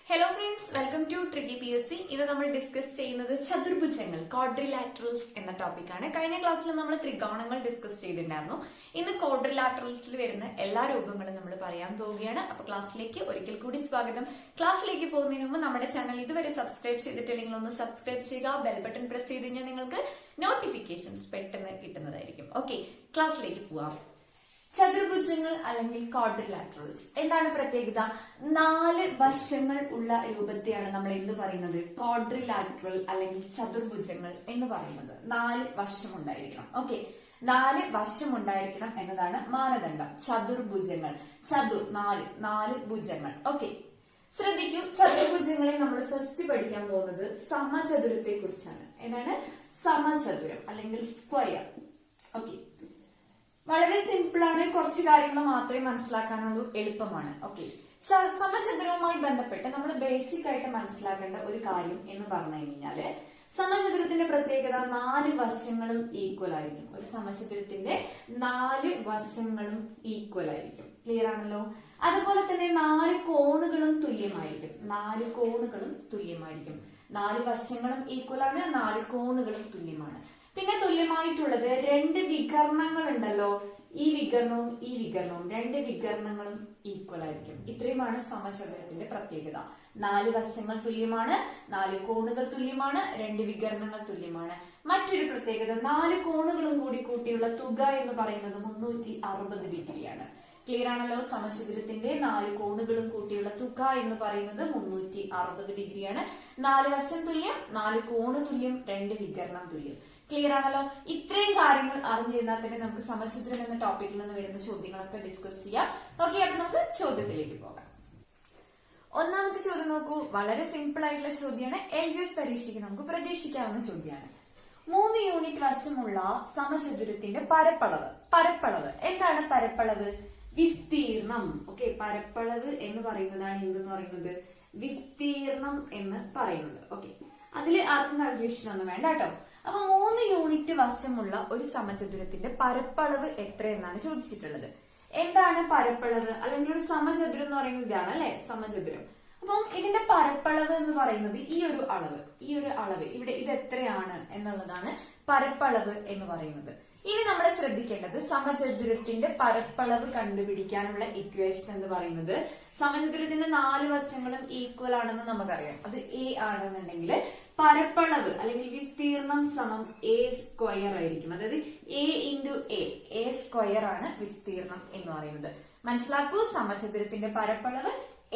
Hello friends, welcome to tricky PSC. ഇന്ന് നമ്മൾ discuss ചെയ്യുന്നത് ചതുർഭുജങ്ങൾ, ക്വാഡ്രിലാറ്ററൽസ് എന്ന ടോപ്പിക്കാണ്. കഴിഞ്ഞ ക്ലാസ്സിൽ നമ്മൾ ത്രികോണങ്ങൾ ഡിസ്കസ് ചെയ്തിട്ടുണ്ടായിരുന്നു. ഇന്ന് ക്വാഡ്രിലാറ്ററൽസിൽ വരുന്ന എല്ലാ രൂപങ്ങളും നമ്മൾ പറയാൻ പോവുകയാണ്. അപ്പൊ ക്ലാസ്സിലേക്ക് ഒരിക്കൽ കൂടി സ്വാഗതം. ക്ലാസ്സിലേക്ക് പോകുന്നതിന് മുമ്പ് നമ്മുടെ ചാനൽ ഇതുവരെ സബ്സ്ക്രൈബ് ചെയ്തിട്ടില്ലെങ്കിൽ ഒന്ന് സബ്സ്ക്രൈബ് ചെയ്യുക. ബെൽ ബട്ടൺ പ്രസ് ചെയ്ത് കഴിഞ്ഞാൽ നിങ്ങൾക്ക് നോട്ടിഫിക്കേഷൻസ് പെട്ടെന്ന് കിട്ടുന്നതായിരിക്കും. ഓക്കെ, ക്ലാസ്സിലേക്ക് പോവാം. ചതുർഭുജങ്ങൾ അല്ലെങ്കിൽ ക്വാഡ്രിലാറ്ററൽസ് എന്താണ് പ്രത്യേകത? 4 വശങ്ങൾ ഉള്ള രൂപത്തെയാണ് നമ്മൾ എന്ത് പറയുന്നത്? ക്വാഡ്രിലാറ്ററൽ അല്ലെങ്കിൽ ചതുർഭുജങ്ങൾ എന്ന് പറയുന്നത്. 4 വശമുണ്ടായിരിക്കണം. ഓക്കെ, 4 വശമുണ്ടായിരിക്കണം എന്നതാണ് മാനദണ്ഡം. ചതുർഭുജങ്ങൾ, നാല് ഭുജങ്ങൾ. ഓക്കെ, ശ്രദ്ധിക്കൂ, ചതുർഭുജങ്ങളെ നമ്മൾ ഫസ്റ്റ് പഠിക്കാൻ പോകുന്നത് സമചതുരത്തെ കുറിച്ചാണ്. എന്താണ് സമചതുരം അല്ലെങ്കിൽ സ്ക്വയർ? ഓക്കെ, വളരെ സിമ്പിൾ ആണ്. കുറച്ച് കാര്യങ്ങൾ മാത്രമേ മനസ്സിലാക്കാനുള്ളൂ, എളുപ്പമാണ്. ഓക്കെ, സമചതുരവുമായി ബന്ധപ്പെട്ട് നമ്മൾ ബേസിക് ആയിട്ട് മനസ്സിലാക്കേണ്ട ഒരു കാര്യം എന്ന് പറഞ്ഞു കഴിഞ്ഞാല്, സമചതുരത്തിന്റെ പ്രത്യേകത 4 വശങ്ങളും ഈക്വൽ ആയിരിക്കും. ഒരു സമചതുരത്തിന്റെ 4 വശങ്ങളും ഈക്വൽ ആയിരിക്കും. ക്ലിയർ ആണല്ലോ? അതുപോലെ തന്നെ 4 കോണുകളും തുല്യമായിരിക്കും. 4 കോണുകളും തുല്യമായിരിക്കും. 4 വശങ്ങളും ഈക്വൽ ആണ്, 4 കോണുകളും തുല്യമാണ്. പിന്നെ തുല്യമായിട്ടുള്ളത് 2 വികർണങ്ങൾ ഉണ്ടല്ലോ, ഈ വികർണവും ഈ വികർണവും, 2 വികർണങ്ങളും ഈക്വൽ ആയിരിക്കും. ഇത്രയുമാണ് സമചതുരത്തിന്റെ പ്രത്യേകത. 4 വശങ്ങൾ തുല്യമാണ്, 4 കോണുകൾ തുല്യമാണ്, 2 വികർണങ്ങൾ തുല്യമാണ്. മറ്റൊരു പ്രത്യേകത, 4 കോണുകളും കൂടി കൂട്ടിയുള്ള തുക എന്ന് പറയുന്നത് 360 ഡിഗ്രിയാണ്. ക്ലിയർ ആണല്ലോ? സമചതുരത്തിന്റെ 4 കോണുകളും കൂട്ടിയുള്ള തുക എന്ന് പറയുന്നത് 360 ഡിഗ്രിയാണ്. 4 വശം തുല്യം, 4 കോണ് തുല്യം, 2 വികരണം തുല്യം. ക്ലിയർ ആണല്ലോ? ഇത്രയും കാര്യങ്ങൾ അറിഞ്ഞിരുന്നാൽ തന്നെ നമുക്ക് സമചതുരം എന്ന ടോപ്പിക്കിൽ നിന്ന് വരുന്ന ചോദ്യങ്ങളൊക്കെ ഡിസ്കസ് ചെയ്യാം. ഓക്കെ, അപ്പൊ നമുക്ക് ചോദ്യത്തിലേക്ക് പോകാം. ഒന്നാമത്തെ ചോദ്യം നോക്കൂ, വളരെ സിമ്പിൾ ആയിട്ടുള്ള ചോദ്യമാണ്. LGS പരീക്ഷയ്ക്ക് നമുക്ക് പ്രതീക്ഷിക്കാവുന്ന ചോദ്യമാണ്. 3 യൂണിറ്റ് വശമുള്ള സമചതുരത്തിന്റെ പരപ്പളവ് എന്താണ്? പരപ്പളവ് വിസ്തീർണം. ഓക്കെ, പരപ്പളവ് എന്ന് പറയുന്നതാണ് എന്തെന്ന് പറയുന്നത്? വിസ്തീർണം എന്ന് പറയുന്നത്. ഓക്കെ, അതിൽ ആർക്കും കൺഫ്യൂഷൻ ഒന്നും വേണ്ട കേട്ടോ. അപ്പൊ 3 യൂണിറ്റ് വശമുള്ള ഒരു സമചതുരത്തിന്റെ പരപ്പളവ് എത്ര എന്നാണ് ചോദിച്ചിട്ടുള്ളത്. എന്താണ് പരപ്പളവ്? അല്ലെങ്കിൽ ഒരു സമചതുരം എന്ന് പറയുന്നത് ഇതാണ് അല്ലെ, സമചതുരം. അപ്പം ഇതിന്റെ പരപ്പളവ് എന്ന് പറയുന്നത് ഈ ഒരു അളവ് ഇവിടെ ഇത് എത്രയാണ് എന്നുള്ളതാണ് പരപ്പളവ് എന്ന് പറയുന്നത്. ഇനി നമ്മൾ ശ്രദ്ധിക്കേണ്ടത്, സമചതുരത്തിന്റെ പരപ്പളവ് കണ്ടുപിടിക്കാനുള്ള ഇക്വേഷൻ എന്ന് പറയുന്നത്, സമചതുരത്തിന്റെ 4 വശങ്ങളും ഈക്വൽ ആണെന്ന് നമുക്കറിയാം. അത് A ആണെന്നുണ്ടെങ്കിൽ പരപ്പളവ് അല്ലെങ്കിൽ വിസ്തീർണം സമം A സ്ക്വയർ ആയിരിക്കും. അതായത് A ഇൻറ്റു A സ്ക്വയർ ആണ് വിസ്തീർണം എന്ന് പറയുന്നത്. മനസ്സിലാക്കൂ, സമചതുരത്തിന്റെ പരപ്പളവ്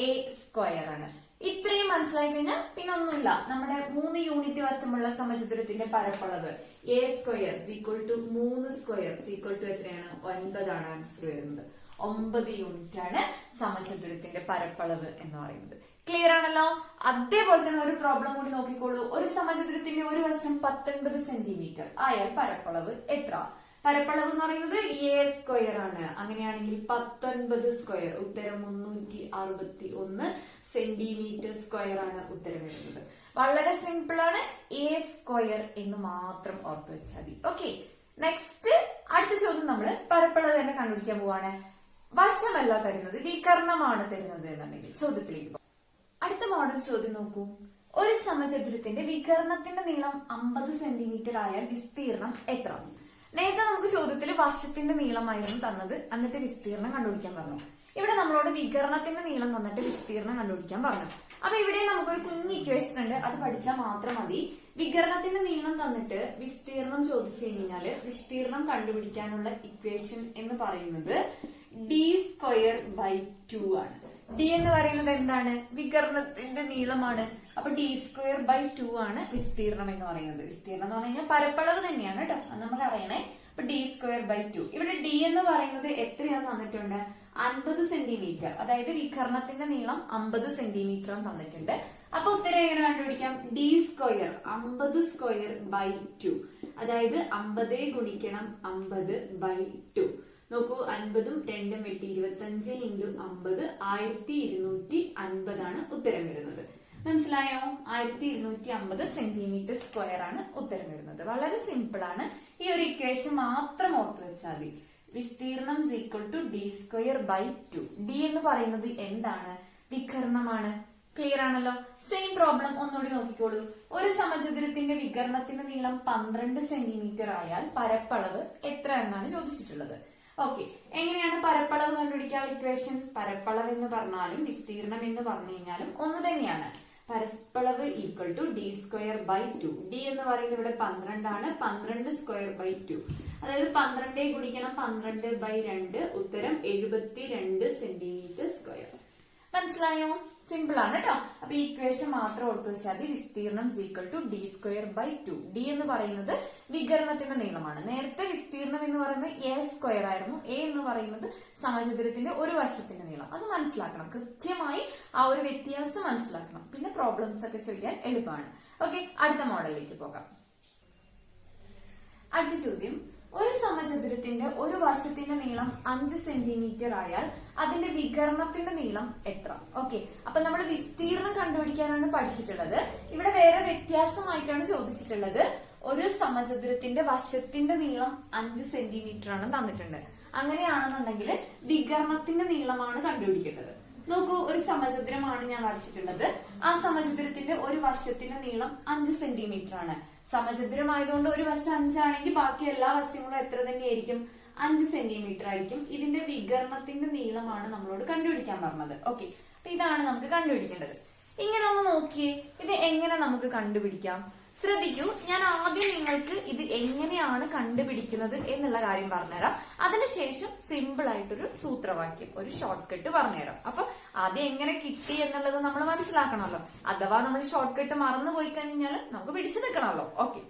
A സ്ക്വയർ ആണ്. ഇത്രയും മനസ്സിലായി കഴിഞ്ഞാൽ പിന്നെ ഒന്നുമില്ല. നമ്മുടെ 3 യൂണിറ്റ് വശമുള്ള സമചതുരത്തിന്റെ പരപ്പളവ് A square equal to 3 square equal to എത്രയാണ്? 9 ആണ് ആൻസർ വരുന്നത്. 9 യൂണിറ്റ് ആണ് സമചതുരത്തിന്റെ പരപ്പളവ് എന്ന് പറയുന്നത്. ക്ലിയർ ആണല്ലോ? അതേപോലെ തന്നെ ഒരു പ്രോബ്ലം കൂടി നോക്കിക്കോളൂ. ഒരു സമചതുരത്തിന്റെ ഒരു വശം 19 സെന്റിമീറ്റർ ആയാൽ പരപ്പളവ് എത്ര? പരപ്പളവ് എന്ന് പറയുന്നത് A സ്ക്വയർ ആണ്. അങ്ങനെയാണെങ്കിൽ 19 സ്ക്വയർ, ഉത്തരം 361 സെന്റിമീറ്റർ സ്ക്വയർ ആണ് ഉത്തരം വരുന്നത്. വളരെ സിമ്പിൾ ആണ്. A സ്ക്വയർ എന്ന് മാത്രം ഓർത്ത് വെച്ചാൽ മതി. ഓക്കെ, നെക്സ്റ്റ് അടുത്ത ചോദ്യം നമ്മൾ പരപ്പളവ് തന്നെ കണ്ടുപിടിക്കാൻ പോവാണ്. വശമല്ല തരുന്നത്, വികർണമാണ് തരുന്നത് എന്നുണ്ടെങ്കിൽ ചോദ്യത്തിലേക്ക് പോകാം. അടുത്ത മോഡൽ ചോദ്യം നോക്കൂ. ഒരു സമചതുരത്തിന്റെ വികർണത്തിന്റെ നീളം 50 സെന്റിമീറ്റർ ആയാൽ വിസ്തീർണം എത്ര? നേരത്തെ നമുക്ക് ചോദ്യത്തിൽ വശത്തിന്റെ നീളമായിരുന്നു തന്നത്, എന്നിട്ട് വിസ്തീർണം കണ്ടുപിടിക്കാൻ പറഞ്ഞു. ഇവിടെ നമ്മളോട് വികർണത്തിന്റെ നീളം തന്നിട്ട് വിസ്തീർണം കണ്ടുപിടിക്കാൻ പറഞ്ഞു. അപ്പൊ ഇവിടെ നമുക്കൊരു കുഞ്ഞ് ഇക്വേഷൻ ഉണ്ട്, അത് പഠിച്ചാൽ മാത്രം മതി. വികർണത്തിന്റെ നീളം തന്നിട്ട് വിസ്തീർണം ചോദിച്ചു കഴിഞ്ഞാല് വിസ്തീർണം കണ്ടുപിടിക്കാനുള്ള ഇക്വേഷൻ എന്ന് പറയുന്നത് D സ്ക്വയർ ബൈ 2 ആണ്. D എന്ന് പറയുന്നത് എന്താണ്? വികർണത്തിന്റെ നീളമാണ്. അപ്പൊ D സ്ക്വയർ ബൈ 2 ആണ് വിസ്തീർണം എന്ന് പറയുന്നത്. വിസ്തീർണം എന്ന് പറഞ്ഞു കഴിഞ്ഞാൽ പരപ്പളവ് തന്നെയാണ് കേട്ടോ, അത് നമുക്ക് അറിയണേ. അപ്പൊ D സ്ക്വയർ ബൈ 2. ഇവിടെ D എന്ന് പറയുന്നത് എത്രയാന്ന് തന്നിട്ടുണ്ട്? 50 സെന്റിമീറ്റർ. അതായത് വികർണത്തിന്റെ നീളം 50 സെന്റിമീറ്റർ തന്നിട്ടുണ്ട്. അപ്പൊ ഉത്തരം എങ്ങനെ കണ്ടുപിടിക്കാം? D square 50 square by 2. അതായത് 50 ഗുണിക്കണം 50 ബൈ 2. നോക്കൂ, 50ഉം 2ഉം വെട്ടി 25 ഇൻറ്റു 50 1250 ആണ് ഉത്തരം വരുന്നത്. മനസ്സിലായോ? 1250 സെന്റിമീറ്റർ സ്ക്വയർ ആണ് ഉത്തരം വരുന്നത്. വളരെ സിമ്പിൾ ആണ്. ഈ ഒരു ഇക്വേഷൻ മാത്രം ഓർത്ത് വെച്ചാൽ മതി. വിസ്തീർണം equal to D square by 2. D എന്ന് പറയുന്നത് എന്താണ്? വികർണമാണ്. ക്ലിയർ ആണല്ലോ. സെയിം പ്രോബ്ലം ഒന്നുകൂടി നോക്കിക്കോളൂ. ഒരു സമചതുരത്തിന്റെ വികരണത്തിന്റെ നീളം 12 സെന്റിമീറ്റർ ആയാൽ പരപ്പളവ് എത്ര എന്നാണ് ചോദിച്ചിട്ടുള്ളത്. ഓക്കെ, എങ്ങനെയാണ് പരപ്പളവ് കണ്ടുപിടിക്കാനുള്ള ഇക്വേഷൻ? പരപ്പളവ് എന്ന് പറഞ്ഞാലും വിസ്തീർണം എന്ന് പറഞ്ഞു കഴിഞ്ഞാലും ഒന്ന് തന്നെയാണ്. പരപ്പളവ് equal to d square by 2. D എന്ന് പറയുന്നത് ഇവിടെ 12 ആണ്. 12 സ്ക്വയർ ബൈ 2, അതായത് 12 ഗുണിക്കണം 12 ബൈ 2, ഉത്തരം 72 സെന്റിമീറ്റർ സ്ക്വയർ. മനസ്സിലായോ? സിമ്പിൾ ആണ് കേട്ടോ. അപ്പൊ ഈ ഇക്വേഷൻ മാത്രം ഓർത്തു വെച്ചാൽ മതി. വിസ്തീർണം equal to d square by 2. D എന്ന് പറയുന്നത് വികരണത്തിന്റെ നീളമാണ്. നേരത്തെ വിസ്തീർണം എന്ന് പറയുന്നത് എ സ്ക്വയർ ആയിരുന്നു. എ എന്ന് പറയുന്നത് സമചതുരത്തിന്റെ ഒരു വശത്തിന്റെ നീളം. അത് മനസ്സിലാക്കണം, കൃത്യമായി ആ ഒരു വ്യത്യാസം മനസ്സിലാക്കണം. പിന്നെ പ്രോബ്ലംസ് ഒക്കെ ചെയ്യാൻ എളുപ്പമാണ്. ഓക്കെ, അടുത്ത മോഡലിലേക്ക് പോകാം. അടുത്ത ചോദ്യം, ഒരു സമചതുരത്തിന്റെ ഒരു വശത്തിന്റെ നീളം 5 സെന്റിമീറ്റർ ആയാൽ അതിന്റെ വികരണത്തിന്റെ നീളം എത്ര? ഓക്കെ, അപ്പൊ നമ്മൾ വിസ്തീർണം കണ്ടുപിടിക്കാനാണ് പഠിച്ചിട്ടുള്ളത്. ഇവിടെ വേറെ വ്യത്യാസമായിട്ടാണ് ചോദിച്ചിട്ടുള്ളത്. ഒരു സമചതുരത്തിന്റെ വശത്തിന്റെ നീളം 5 സെന്റിമീറ്റർ ആണ് തന്നിട്ടുണ്ട്. അങ്ങനെയാണെന്നുണ്ടെങ്കിൽ വികരണത്തിന്റെ നീളമാണ് കണ്ടുപിടിക്കേണ്ടത്. നോക്കൂ, ഒരു സമചതുരമാണ് ഞാൻ വരച്ചിട്ടുള്ളത്. ആ സമചതുരത്തിന്റെ ഒരു വശത്തിന്റെ നീളം 5 സെന്റിമീറ്റർ ആണ്. സമചതുരമായതുകൊണ്ട് ഒരു വശം 5 ആണെങ്കിൽ ബാക്കി എല്ലാ വശങ്ങളും എത്ര തന്നെയായിരിക്കും? 5 സെന്റിമീറ്റർ ആയിരിക്കും. ഇതിന്റെ വികരണത്തിന്റെ നീളമാണ് നമ്മളോട് കണ്ടുപിടിക്കാൻ പറഞ്ഞത്. ഓക്കെ, അപ്പൊ ഇതാണ് നമുക്ക് കണ്ടുപിടിക്കേണ്ടത്. ഇങ്ങനെ ഒന്ന് നോക്കിയേ, ഇത് എങ്ങനെ നമുക്ക് കണ്ടുപിടിക്കാം? ശ്രദ്ധിക്കൂ, ഞാൻ ആദ്യം നിങ്ങൾക്ക് ഇത് എങ്ങനെയാണ് കണ്ടുപിടിക്കുന്നത് എന്നുള്ള കാര്യം പറഞ്ഞുതരാം. അതിനുശേഷം സിമ്പിൾ ആയിട്ടൊരു സൂത്രവാക്യം, ഒരു ഷോർട്ട് കട്ട് പറഞ്ഞുതരാം. അപ്പൊ ആദ്യം എങ്ങനെ കിട്ടി എന്നുള്ളത് നമ്മൾ മനസ്സിലാക്കണമല്ലോ. അഥവാ നമ്മൾ ഷോർട്ട് കട്ട് മറന്നു പോയി കഴിഞ്ഞാൽ നമുക്ക് പിടിച്ചു നിൽക്കണമല്ലോ. ഓക്കെ,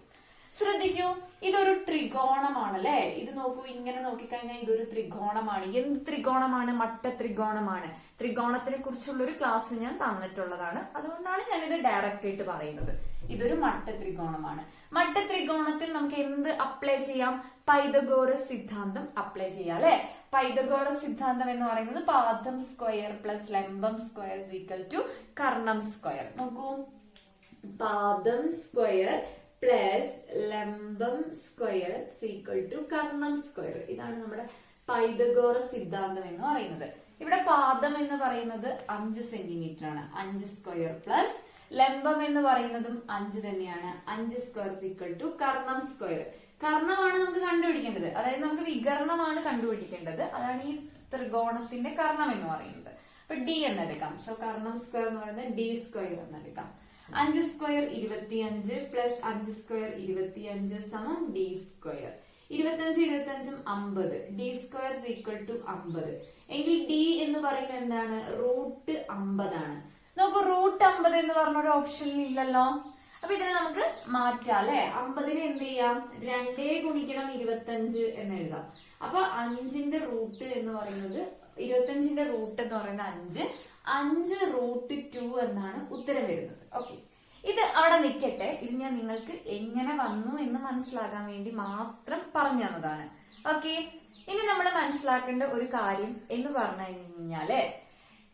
ശ്രദ്ധിക്കൂ, ഇതൊരു ത്രികോണമാണ് അല്ലെ. ഇത് നോക്കൂ, ഇങ്ങനെ നോക്കിക്കഴിഞ്ഞാൽ ഇതൊരു ത്രികോണമാണ്. എന്ത് ത്രികോണമാണ്? മട്ട ത്രികോണമാണ്. ത്രികോണത്തിനെ കുറിച്ചുള്ള ഒരു ക്ലാസ് ഞാൻ തന്നിട്ടുള്ളതാണ്. അതുകൊണ്ടാണ് ഞാനിത് ഡയറക്റ്റ് ആയിട്ട് പറയുന്നത്. ഇതൊരു മട്ട ത്രികോണമാണ്. മട്ട ത്രികോണത്തിൽ നമുക്ക് എന്ത് അപ്ലൈ ചെയ്യാം? പൈതഗോറസ് സിദ്ധാന്തം അപ്ലൈ ചെയ്യാം അല്ലെ. പൈതഗോറസ് സിദ്ധാന്തം എന്ന് പറയുന്നത് പാദം സ്ക്വയർ പ്ലസ് ലംബം square equal to Karnam square. നോക്കൂ, പാദം സ്ക്വയർ പ്ലസ് ലംബം square equal to Karnam square. ഇതാണ് നമ്മുടെ പൈതഗോറസ് സിദ്ധാന്തം എന്ന് പറയുന്നത്. ഇവിടെ പാദം എന്ന് പറയുന്നത് 5 സെന്റിമീറ്റർ ആണ്. 5 സ്ക്വയർ പ്ലസ് ലംബം എന്ന് പറയുന്നതും 5 തന്നെയാണ്. 5 square equal to Karnam square. കർണമാണ് നമുക്ക് കണ്ടുപിടിക്കേണ്ടത്, അതായത് നമുക്ക് വികരണമാണ് കണ്ടുപിടിക്കേണ്ടത്. അതാണ് ഈ ത്രികോണത്തിന്റെ കർണം എന്ന് പറയുന്നത്. അപ്പൊ ഡി എന്നെടുക്കാം. സോ കർണം സ്ക്വയർ എന്ന് പറയുന്നത് ഡി സ്ക്വയർ എന്നെടുക്കാം. 5 സ്ക്വയർ 25 പ്ലസ് 5 സ്ക്വയർ 25 സമം d square. 25 25 50. D square equal to 50. എങ്കിൽ ഡി എന്ന് പറയുന്നത് എന്താണ്? റൂട്ട് 50 ആണ്. നോക്കൂ, റൂട്ട് 50 എന്ന് പറഞ്ഞ ഒരു ഓപ്ഷനിൽ ഇല്ലല്ലോ. അപ്പൊ ഇതിനെ നമുക്ക് മാറ്റാം അല്ലെ. 50ന് എന്ത് ചെയ്യാം? 2 ഗുണിക്കണം 25 എന്ന് എഴുതാം. അപ്പൊ 5ന്റെ റൂട്ട് എന്ന് പറയുന്നത് 25ന്റെ റൂട്ട് എന്ന് പറയുന്നത് 5 റൂട്ട് 2 എന്നാണ് ഉത്തരം വരുന്നത്. ഓക്കെ, ഇത് അവിടെ നിൽക്കട്ടെ. ഇത് ഞാൻ നിങ്ങൾക്ക് എങ്ങനെ വന്നു എന്ന് മനസ്സിലാക്കാൻ വേണ്ടി മാത്രം പറഞ്ഞു തന്നതാണ്. ഓക്കെ, ഇനി നമ്മൾ മനസ്സിലാക്കേണ്ട ഒരു കാര്യം എന്ന് പറഞ്ഞു കഴിഞ്ഞാല്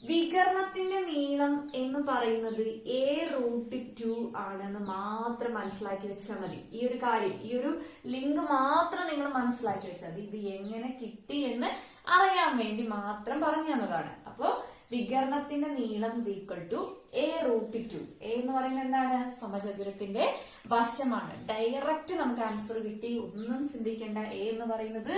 വികരണത്തിന്റെ നീളം എന്ന് പറയുന്നത് a റൂട്ട് 2 ആണെന്ന് മാത്രം മനസ്സിലാക്കി വെച്ചാൽ മതി. ഈ ഒരു കാര്യം, ഈ ഒരു ലിങ്ക് മാത്രം നിങ്ങൾ മനസ്സിലാക്കി വെച്ചാൽ മതി. ഇത് എങ്ങനെ കിട്ടി എന്ന് അറിയാൻ വേണ്ടി മാത്രം പറഞ്ഞു തന്നതാണ്. അപ്പോ വികരണത്തിന്റെ നീളം equal to a root 2. a എന്ന് പറയുന്നത് എന്താണ്? സമചതുരത്തിന്റെ വശമാണ്. ഡയറക്റ്റ് നമുക്ക് ആൻസർ കിട്ടി, ഒന്നും ചിന്തിക്കേണ്ട. a എന്ന് പറയുന്നത്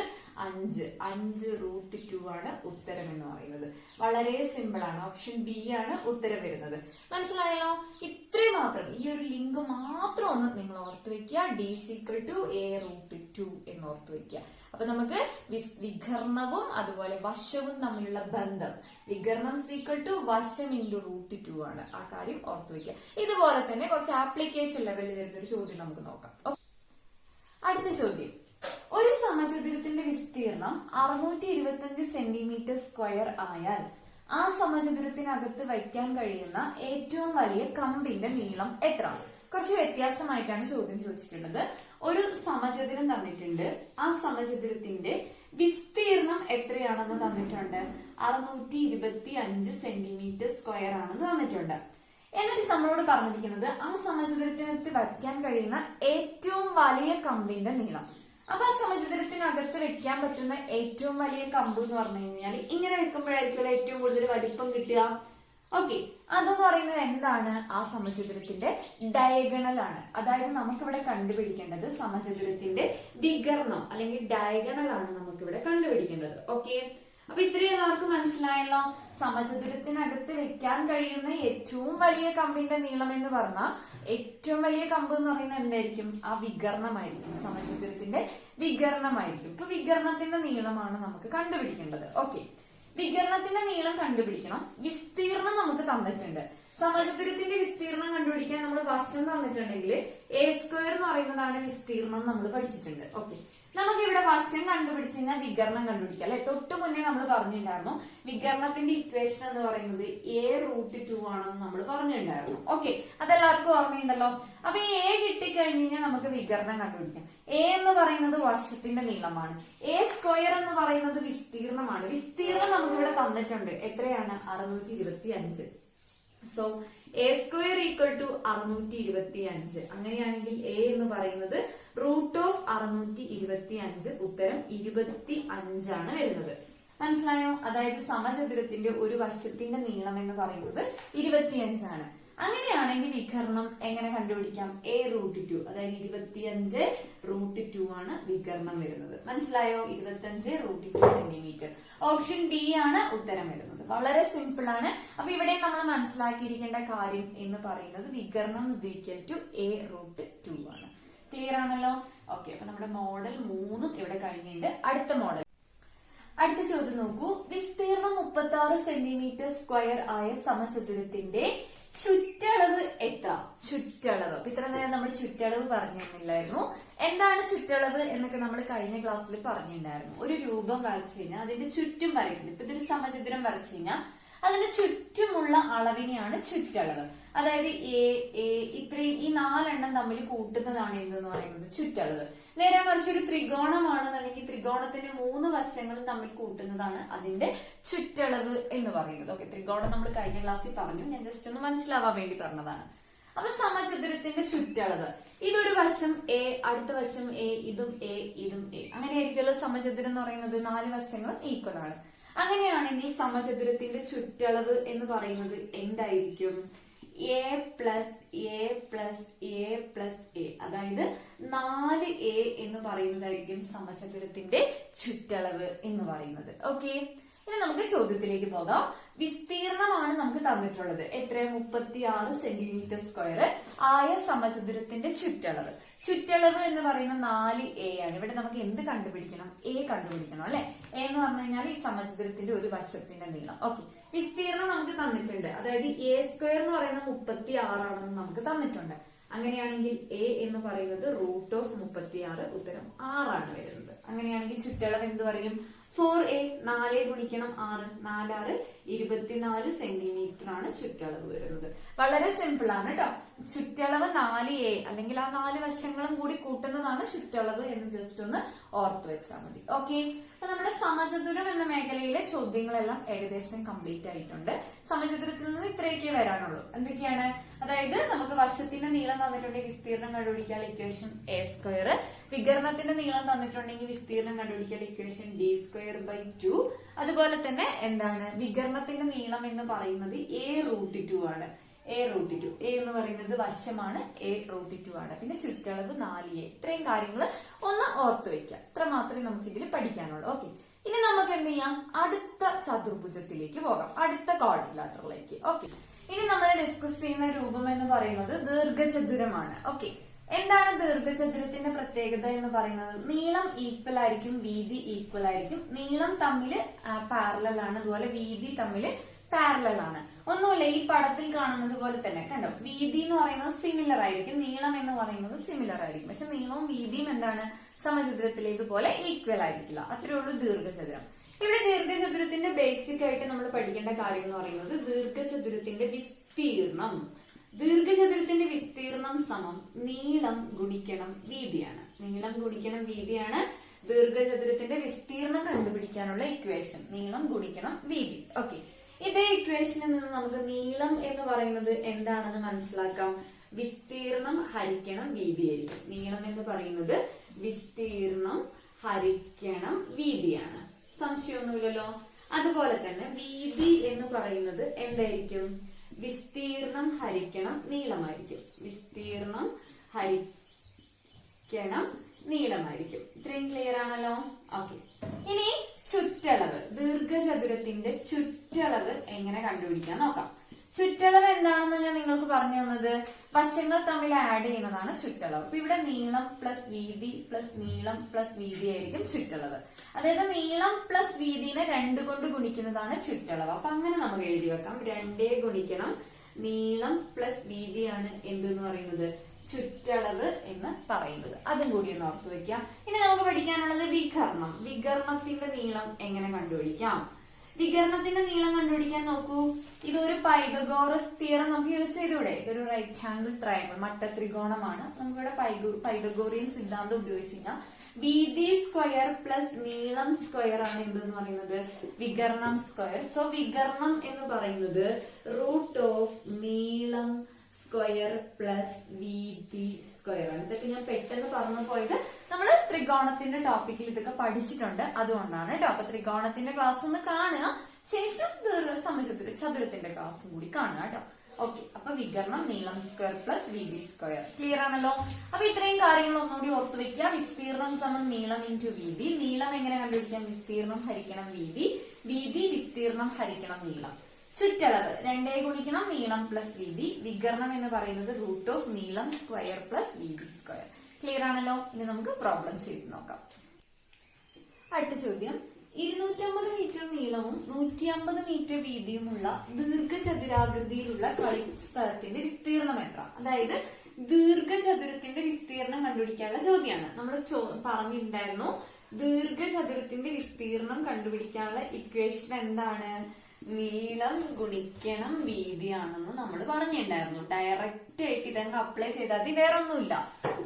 5 റൂട്ട് 2 ആണ് ഉത്തരം എന്ന് പറയുന്നത്. വളരെ സിമ്പിൾ ആണ്. ഓപ്ഷൻ ബി ആണ് ഉത്തരം വരുന്നത്. മനസ്സിലായല്ലോ? ഇത്രയും മാത്രം, ഈ ഒരു ലിങ്ക് മാത്രം ഒന്ന് നിങ്ങൾ ഓർത്തു വെക്കുക. d equal to a root 2 എന്ന് ഓർത്തു വെക്കുക. അപ്പൊ നമുക്ക് വികരണവും അതുപോലെ വശവും തമ്മിലുള്ള ബന്ധം, വികരണം ഈക്വൽ ടു വശം ഇൻറ്റു റൂട്ട് 2 ആണ്. ആ കാര്യം ഓർത്തു വെക്കുക. ഇതുപോലെ തന്നെ കുറച്ച് ആപ്ലിക്കേഷൻ ലെവലിൽ വരുന്ന ഒരു ചോദ്യം നമുക്ക് നോക്കാം. അടുത്ത ചോദ്യം, ഒരു സമചതുരത്തിന്റെ വിസ്തീർണം 625 സെന്റിമീറ്റർ സ്ക്വയർ ആയാൽ ആ സമചതുരത്തിനകത്ത് വയ്ക്കാൻ കഴിയുന്ന ഏറ്റവും വലിയ കമ്പിന്റെ നീളം എത്ര? കുറച്ച് വ്യത്യാസമായിട്ടാണ് ചോദ്യം ചോദിച്ചിട്ടുള്ളത്. ഒരു സമചതുരം തന്നിട്ടുണ്ട്. ആ സമചതുരത്തിന്റെ വിസ്തീർണം എത്രയാണെന്ന് തന്നിട്ടുണ്ട്. 625 സെന്റിമീറ്റർ സ്ക്വയർ ആണെന്ന് തന്നിട്ടുണ്ട്. എന്നിട്ട് നമ്മളോട് പറഞ്ഞിരിക്കുന്നത് ആ സമചതുരത്തിനകത്ത് വയ്ക്കാൻ കഴിയുന്ന ഏറ്റവും വലിയ കമ്പിന്റെ നീളം. അപ്പൊ ആ സമചതുരത്തിനകത്ത് വെക്കാൻ പറ്റുന്ന ഏറ്റവും വലിയ കമ്പ് എന്ന് പറഞ്ഞു കഴിഞ്ഞാൽ ഇങ്ങനെ വെക്കുമ്പോഴായിരിക്കും ഏറ്റവും കൂടുതൽ വലിപ്പം കിട്ടുക. ഓക്കെ, അതെന്ന് പറയുന്നത് എന്താണ്? ആ സമചതുരത്തിന്റെ ഡയഗണൽ ആണ്. അതായത് നമുക്കിവിടെ കണ്ടുപിടിക്കേണ്ടത് സമചതുരത്തിന്റെ വികർണം അല്ലെങ്കിൽ ഡയഗണൽ ആണ് നമുക്കിവിടെ കണ്ടുപിടിക്കേണ്ടത്. ഓക്കെ, അപ്പൊ ഇത്രയും എല്ലാവർക്കും മനസ്സിലായല്ലോ. സമചതുരത്തിനകത്ത് വെക്കാൻ കഴിയുന്ന ഏറ്റവും വലിയ കമ്പിന്റെ നീളം എന്ന് പറഞ്ഞാൽ ഏറ്റവും വലിയ കമ്പ് എന്ന് പറയുന്നത് എന്തായിരിക്കും? ആ വികർണമായിരിക്കും, സമചതുരത്തിന്റെ വികർണമായിരിക്കും. ഇപ്പൊ വികർണത്തിന്റെ നീളമാണ് നമുക്ക് കണ്ടുപിടിക്കേണ്ടത്. ഓക്കെ, വികരണത്തിന്റെ നീളം കണ്ടുപിടിക്കണം. വിസ്തീർണം നമുക്ക് തന്നിട്ടുണ്ട്. സമചതുരത്തിന്റെ വിസ്തീർണം കണ്ടുപിടിക്കാൻ നമ്മൾ വശം തന്നിട്ടുണ്ടെങ്കിൽ എ സ്ക്വയർ എന്ന് പറയുന്നതാണ് വിസ്തീർണം നമ്മൾ പഠിച്ചിട്ടുണ്ട്. ഓക്കെ, നമുക്ക് ഇവിടെ വശം കണ്ടുപിടിച്ച് കഴിഞ്ഞാൽ വികരണം കണ്ടുപിടിക്കാം അല്ലെ. തൊട്ട് മുന്നേ നമ്മൾ പറഞ്ഞിട്ടുണ്ടായിരുന്നു വികരണത്തിന്റെ ഇക്വേഷൻ എന്ന് പറയുന്നത് a√2 ആണെന്ന് നമ്മൾ പറഞ്ഞിട്ടുണ്ടായിരുന്നു. ഓക്കെ, അതെല്ലാവർക്കും ഓർമ്മയുണ്ടല്ലോ. അപ്പൊ ഈ a കിട്ടിക്കഴിഞ്ഞാൽ നമുക്ക് വികരണം കണ്ടുപിടിക്കാം. a എന്ന് പറയുന്നത് വശത്തിന്റെ നീളമാണ്. a സ്ക്വയർ എന്ന് പറയുന്നത് വിസ്തീർണമാണ്. വിസ്തീർണം നമുക്ക് ഇവിടെ തന്നിട്ടുണ്ട്. എത്രയാണ്? 625. So a square equal to 625. അങ്ങനെയാണെങ്കിൽ എ എന്ന് പറയുന്നത് √625. ഉത്തരം 25 ആണ് വരുന്നത്. മനസ്സിലായോ? അതായത് സമചതുരത്തിന്റെ ഒരു വശത്തിന്റെ നീളം എന്ന് പറയുന്നത് 25 ആണ്. അങ്ങനെയാണെങ്കിൽ വികർണം എങ്ങനെ കണ്ടുപിടിക്കാം? a√2, അതായത് 25√2 ആണ് വികർണം വരുന്നത്. മനസ്സിലായോ? 25√2 സെന്റിമീറ്റർ. ഓപ്ഷൻ ഡി ആണ് ഉത്തരം വരുന്നത്. വളരെ സിമ്പിൾ ആണ്. അപ്പൊ ഇവിടെ നമ്മൾ മനസ്സിലാക്കിയിരിക്കേണ്ട കാര്യം എന്ന് പറയുന്നത് വികർണം a√2 ആണ്. ക്ലിയർ ആണല്ലോ? ഓക്കെ, അപ്പൊ നമ്മുടെ മോഡൽ 3 ഇവിടെ കഴിഞ്ഞിട്ടുണ്ട്. അടുത്ത മോഡൽ, അടുത്ത ചോദ്യം നോക്കൂ. വിസ്തീർണം 36 സെന്റിമീറ്റർ സ്ക്വയർ ആയ സമചതുരത്തിന്റെ ചുറ്റളവ് എത്ര? ചുറ്റളവ്. അപ്പൊ ഇത്ര നേരം നമ്മൾ ചുറ്റളവ് പറഞ്ഞിരുന്നില്ലായിരുന്നു. എന്താണ് ചുറ്റളവ് എന്നൊക്കെ നമ്മൾ കഴിഞ്ഞ ക്ലാസ്സിൽ പറഞ്ഞിട്ടുണ്ടായിരുന്നു. ഒരു രൂപം വരച്ചു കഴിഞ്ഞാൽ അതിന്റെ ചുറ്റും വരയ്ക്കുന്നത്. ഇപ്പൊ ഇതൊരു സമചതുരം വരച്ചു കഴിഞ്ഞാൽ അതിന്റെ ചുറ്റുമുള്ള അളവിനെയാണ് ചുറ്റളവ്. അതായത് ഇത്രയും ഈ 4 തമ്മിൽ കൂട്ടുന്നതാണ് എന്തെന്ന് പറയുന്നത് ചുറ്റളവ്. നേരെ മറിച്ച് ഒരു ത്രികോണമാണെന്നുണ്ടെങ്കിൽ ത്രികോണത്തിന്റെ 3 വശങ്ങളും തമ്മിൽ കൂട്ടുന്നതാണ് അതിന്റെ ചുറ്റളവ് എന്ന് പറയുന്നത്. ഓക്കെ, ത്രികോണം നമ്മൾ കഴിഞ്ഞ ക്ലാസ്സിൽ പറഞ്ഞു. ഞാൻ ജസ്റ്റ് ഒന്ന് മനസ്സിലാവാൻ വേണ്ടി പറഞ്ഞതാണ്. അപ്പൊ സമചതുരത്തിന്റെ ചുറ്റളവ്, ഇതൊരു വശം എ, അടുത്ത വശം എ, ഇതും എ, ഇതും എ. അങ്ങനെയായിരിക്കുമല്ലോ സമചതുരം എന്ന് പറയുന്നത്. 4 വശങ്ങളും ഈക്വൽ ആണ്. അങ്ങനെയാണെങ്കിൽ സമചതുരത്തിന്റെ ചുറ്റളവ് എന്ന് പറയുന്നത് എന്തായിരിക്കും? a plus a plus a plus a, അതായത് 4a എന്ന് പറയുന്നതായിരിക്കും സമചതുരത്തിന്റെ ചുറ്റളവ് എന്ന് പറയുന്നത്. ഓക്കെ, ഇനി നമുക്ക് ചോദ്യത്തിലേക്ക് പോകാം. വിസ്തീർണമാണ് നമുക്ക് തന്നിട്ടുള്ളത്. എത്ര? 36 സെന്റിമീറ്റർ സ്ക്വയർ ആയ സമചതുരത്തിന്റെ ചുറ്റളവ്. ചുറ്റളവ് എന്ന് പറയുന്ന 4a ആണ്. ഇവിടെ നമുക്ക് എന്ത് കണ്ടുപിടിക്കണം? a കണ്ടുപിടിക്കണം അല്ലെ. a എന്ന് പറഞ്ഞു കഴിഞ്ഞാൽ ഈ സമചതുരത്തിന്റെ ഒരു വശത്തിന്റെ നീളം. ഓക്കെ, വിസ്തീർണം നമുക്ക് തന്നിട്ടുണ്ട്. അതായത് a സ്ക്വയർ എന്ന് പറയുന്നത് 36 ആണെന്ന് നമുക്ക് തന്നിട്ടുണ്ട്. അങ്ങനെയാണെങ്കിൽ a എന്ന് പറയുന്നത് √36, ഉത്തരം 6 ആണ് വരുന്നത്. അങ്ങനെയാണെങ്കിൽ ചുറ്റളവ് എന്ത് പറയും? 4a, 4 ഗുണിക്കണം 6, 4 6 24 സെന്റിമീറ്റർ ആണ് ചുറ്റളവ് വരുന്നത്. വളരെ സിമ്പിൾ ആണ് കേട്ടോ. ചുറ്റളവ് 4a അല്ലെങ്കിൽ ആ 4 വശങ്ങളും കൂടി കൂട്ടുന്നതാണ് ചുറ്റളവ് എന്ന് ജസ്റ്റ് ഒന്ന് ഓർത്ത് വെച്ചാൽ മതി. ഓക്കെ, അപ്പൊ നമ്മുടെ സമചതുരം എന്ന മേഖലയിലെ ചോദ്യങ്ങളെല്ലാം ഏകദേശം കംപ്ലീറ്റ് ആയിട്ടുണ്ട്. സമചതുരത്തിൽ നിന്ന് ഇത്രയൊക്കെ വരാനുള്ളൂ. എന്തൊക്കെയാണ്? അതായത് നമുക്ക് വശത്തിന്റെ നീളം തന്നിട്ടുണ്ടെങ്കിൽ വിസ്തീർണം കണ്ടുപിടിക്കാൻ ഇക്വേഷൻ a സ്ക്വയർ, വികരണത്തിന്റെ നീളം തന്നിട്ടുണ്ടെങ്കിൽ വിസ്തീർണം കണ്ടുപിടിക്കാൻ ഇക്വേഷൻ d²/2. അതുപോലെ തന്നെ എന്താണ് വികരണത്തിന്റെ നീളം എന്ന് പറയുന്നത് a√2 ആണ്. a√2, a എന്ന് പറയുന്നത് വശമാണ്, a√2 ആണ്. പിന്നെ ചുറ്റളവ് 4a. ഇത്രയും കാര്യങ്ങൾ ഒന്ന് ഓർത്ത് വെക്കാം. ഇത്ര മാത്രമേ നമുക്ക് ഇതിൽ പഠിക്കാനുള്ളൂ. ഓക്കെ, ഇനി നമുക്ക് എന്ത് ചെയ്യാം? അടുത്ത ചതുർഭുജത്തിലേക്ക് പോകാം, അടുത്ത ക്വാഡ്രിലാറ്ററിലേക്ക്. ഓക്കെ, ഇനി നമ്മൾ ഡിസ്കസ് ചെയ്യുന്ന രൂപം എന്ന് പറയുന്നത് ദീർഘചതുരമാണ്. ഓക്കെ, എന്താണ് ദീർഘചതുരത്തിന്റെ പ്രത്യേകത എന്ന് പറയുന്നത്? നീളം ഈക്വൽ ആയിരിക്കും, വീതി ഈക്വൽ ആയിരിക്കും. നീളം തമ്മിൽ പാരലൽ ആണ്, അതുപോലെ വീതി തമ്മിൽ പാരലൽ ആണ്. ഒന്നുമില്ല, ഈ പടത്തിൽ കാണുന്നത് പോലെ തന്നെ കണ്ടോ. വീതി എന്ന് പറയുന്നത് സിമിലർ ആയിരിക്കും, നീളം എന്ന് പറയുന്നത് സിമിലർ ആയിരിക്കും. പക്ഷെ നീളവും വീതിയും എന്താണ്? സമചതുരത്തിലേതുപോലെ ഈക്വൽ ആയിരിക്കില്ല. അത്രേ ഉള്ളൂ ദീർഘചതുരം. ഇവിടെ ദീർഘചതുരത്തിന്റെ ബേസിക് ആയിട്ട് നമ്മൾ പഠിക്കേണ്ട കാര്യം എന്ന് പറയുന്നത് ദീർഘചതുരത്തിന്റെ വിസ്തീർണം. ദീർഘചതുരത്തിന്റെ വിസ്തീർണം സമം നീളം ഗുണിക്കണം വീതിയാണ്. നീളം ഗുണിക്കണം വീതിയാണ് ദീർഘചതുരത്തിന്റെ വിസ്തീർണം കണ്ടുപിടിക്കാനുള്ള ഇക്വേഷൻ. നീളം ഗുണിക്കണം വീതി. ഓക്കെ, ഇതേ ഇക്വേഷനിൽ നിന്ന് നമുക്ക് നീളം എന്ന് പറയുന്നത് എന്താണെന്ന് മനസ്സിലാക്കാം. വിസ്തീർണം ഹരിക്കണം വീതിയായിരിക്കും. നീളം എന്ന് പറയുന്നത് വിസ്തീർണം ഹരിക്കണം വീതിയാണ്. സംശയമൊന്നുമില്ലല്ലോ. അതുപോലെ തന്നെ വീതി എന്ന് പറയുന്നത് എന്തായിരിക്കും? വിസ്തീർണം ഹരിക്കണം നീളമായിരിക്കും. വിസ്തീർണം ഹരിക്കണം നീളമായിരിക്കും. ഇത്രയും ക്ലിയർ ആണല്ലോ? ഓക്കെ. ഇനി ചുറ്റളവ്, ദീർഘചതുരത്തിന്റെ ചുറ്റളവ് എങ്ങനെ കണ്ടുപിടിക്കാൻ നോക്കാം. ചുറ്റളവ് എന്താണെന്ന് ഞാൻ നിങ്ങൾക്ക് പറഞ്ഞു തന്നത്, വശങ്ങൾ തമ്മിൽ ആഡ് ചെയ്യുന്നതാണ് ചുറ്റളവ്. അപ്പൊ ഇവിടെ നീളം പ്ലസ് വീതി പ്ലസ് നീളം പ്ലസ് വീതി ആയിരിക്കും ചുറ്റളവ്. അതായത് നീളം പ്ലസ് വീതിനെ 2 കൊണ്ട് ഗുണിക്കുന്നതാണ് ചുറ്റളവ്. അപ്പൊ അങ്ങനെ നമുക്ക് എഴുതി വെക്കാം. 2 ഗുണിക്കണം നീളം പ്ലസ് വീതിയാണ് എന്തെന്ന് പറയുന്നത്? ചുറ്റളവ് എന്ന് പറയുന്നത്. അതും കൂടി ഒന്ന് ഓർത്തു വെക്കാം. ഇനി നമുക്ക് പഠിക്കാനുള്ളത് വികർണം. വികർണത്തിന്റെ നീളം എങ്ങനെ കണ്ടുപിടിക്കാം? വികരണത്തിന്റെ നീളം കണ്ടുപിടിക്കാൻ നോക്കൂ. ഇതൊരു പൈതഗോറസ് തിയറം നമുക്ക് യൂസ് ചെയ്തൂടെ? ഇതൊരു റൈറ്റ് ആംഗിൾ ട്രയാങ്കിൾ, മട്ടത്രികോണമാണ്. നമുക്കിവിടെ പൈതഗോറിയൻ സിദ്ധാന്തം ഉപയോഗിച്ചില്ല. വീതി സ്ക്വയർ പ്ലസ് നീളം സ്ക്വയർ ആണ് എന്തെന്ന് പറയുന്നത്? വികരണം സ്ക്വയർ. സോ വികരണം എന്ന് പറയുന്നത് റൂട്ട് ഓഫ് നീളം സ്ക്വയർ പ്ലസ് വീതി സ്ക്വയർ ആണ്. ഇതൊക്കെ ഞാൻ പെട്ടെന്ന് പറഞ്ഞു പോയത്, നമ്മൾ ത്രികോണത്തിന്റെ ടോപ്പിക്കിൽ ഇതൊക്കെ പഠിച്ചിട്ടുണ്ട്, അതുകൊണ്ടാണ് കേട്ടോ. അപ്പൊ ത്രികോണത്തിന്റെ ക്ലാസ് ഒന്ന് കാണുക, ശേഷം ചതുരത്തിന്റെ ക്ലാസ്സും കൂടി കാണുക കേട്ടോ. ഓക്കെ. അപ്പൊ വികരണം നീളം സ്ക്വയർ പ്ലസ് വീതി സ്ക്വയർ. ക്ലിയർ ആണല്ലോ? അപ്പൊ ഇത്രയും കാര്യങ്ങൾ ഒന്നുകൂടി ഓർത്തു വെക്കുക. വിസ്തീർണം സമം നീളം ഇൻറ്റു വീതി. നീളം എങ്ങനെ കണ്ടുപിടിക്കാം? വിസ്തീർണം ഹരിക്കണം വീതി. വീതി വിസ്തീർണം ഹരിക്കണം നീളം. ചുറ്റളവ് 2 ഗുണിക്കണം നീളം പ്ലസ് വീതി. വികരണം എന്ന് പറയുന്നത് റൂട്ട് ഓഫ് നീളം സ്ക്വയർ പ്ലസ് വീതി സ്ക്വയർ. ക്ലിയർ ആണല്ലോ? ഇനി നമുക്ക് പ്രോബ്ലം ചെയ്ത് നോക്കാം. അടുത്ത ചോദ്യം, 250 മീറ്റർ നീളവും 150 മീറ്റർ വീതിയുമുള്ള ദീർഘചതുരാകൃതിയിലുള്ള കളിസ്ഥലത്തിന്റെ വിസ്തീർണം എത്ര? അതായത് ദീർഘചതുരത്തിന്റെ വിസ്തീർണം കണ്ടുപിടിക്കാനുള്ള ചോദ്യമാണ്. നമ്മൾ പറഞ്ഞിട്ടുണ്ടായിരുന്നു, ദീർഘചതുരത്തിന്റെ വിസ്തീർണം കണ്ടുപിടിക്കാനുള്ള ഇക്വേഷൻ എന്താണ്? നീളം ഗുണിക്കണം വീതിയാണെന്ന് നമ്മൾ പറഞ്ഞിട്ടുണ്ടായിരുന്നു. ഡയറക്റ്റ് ആയിട്ട് ഇതങ്ങ് അപ്ലൈ ചെയ്താൽ മതി, വേറെ ഒന്നുമില്ല.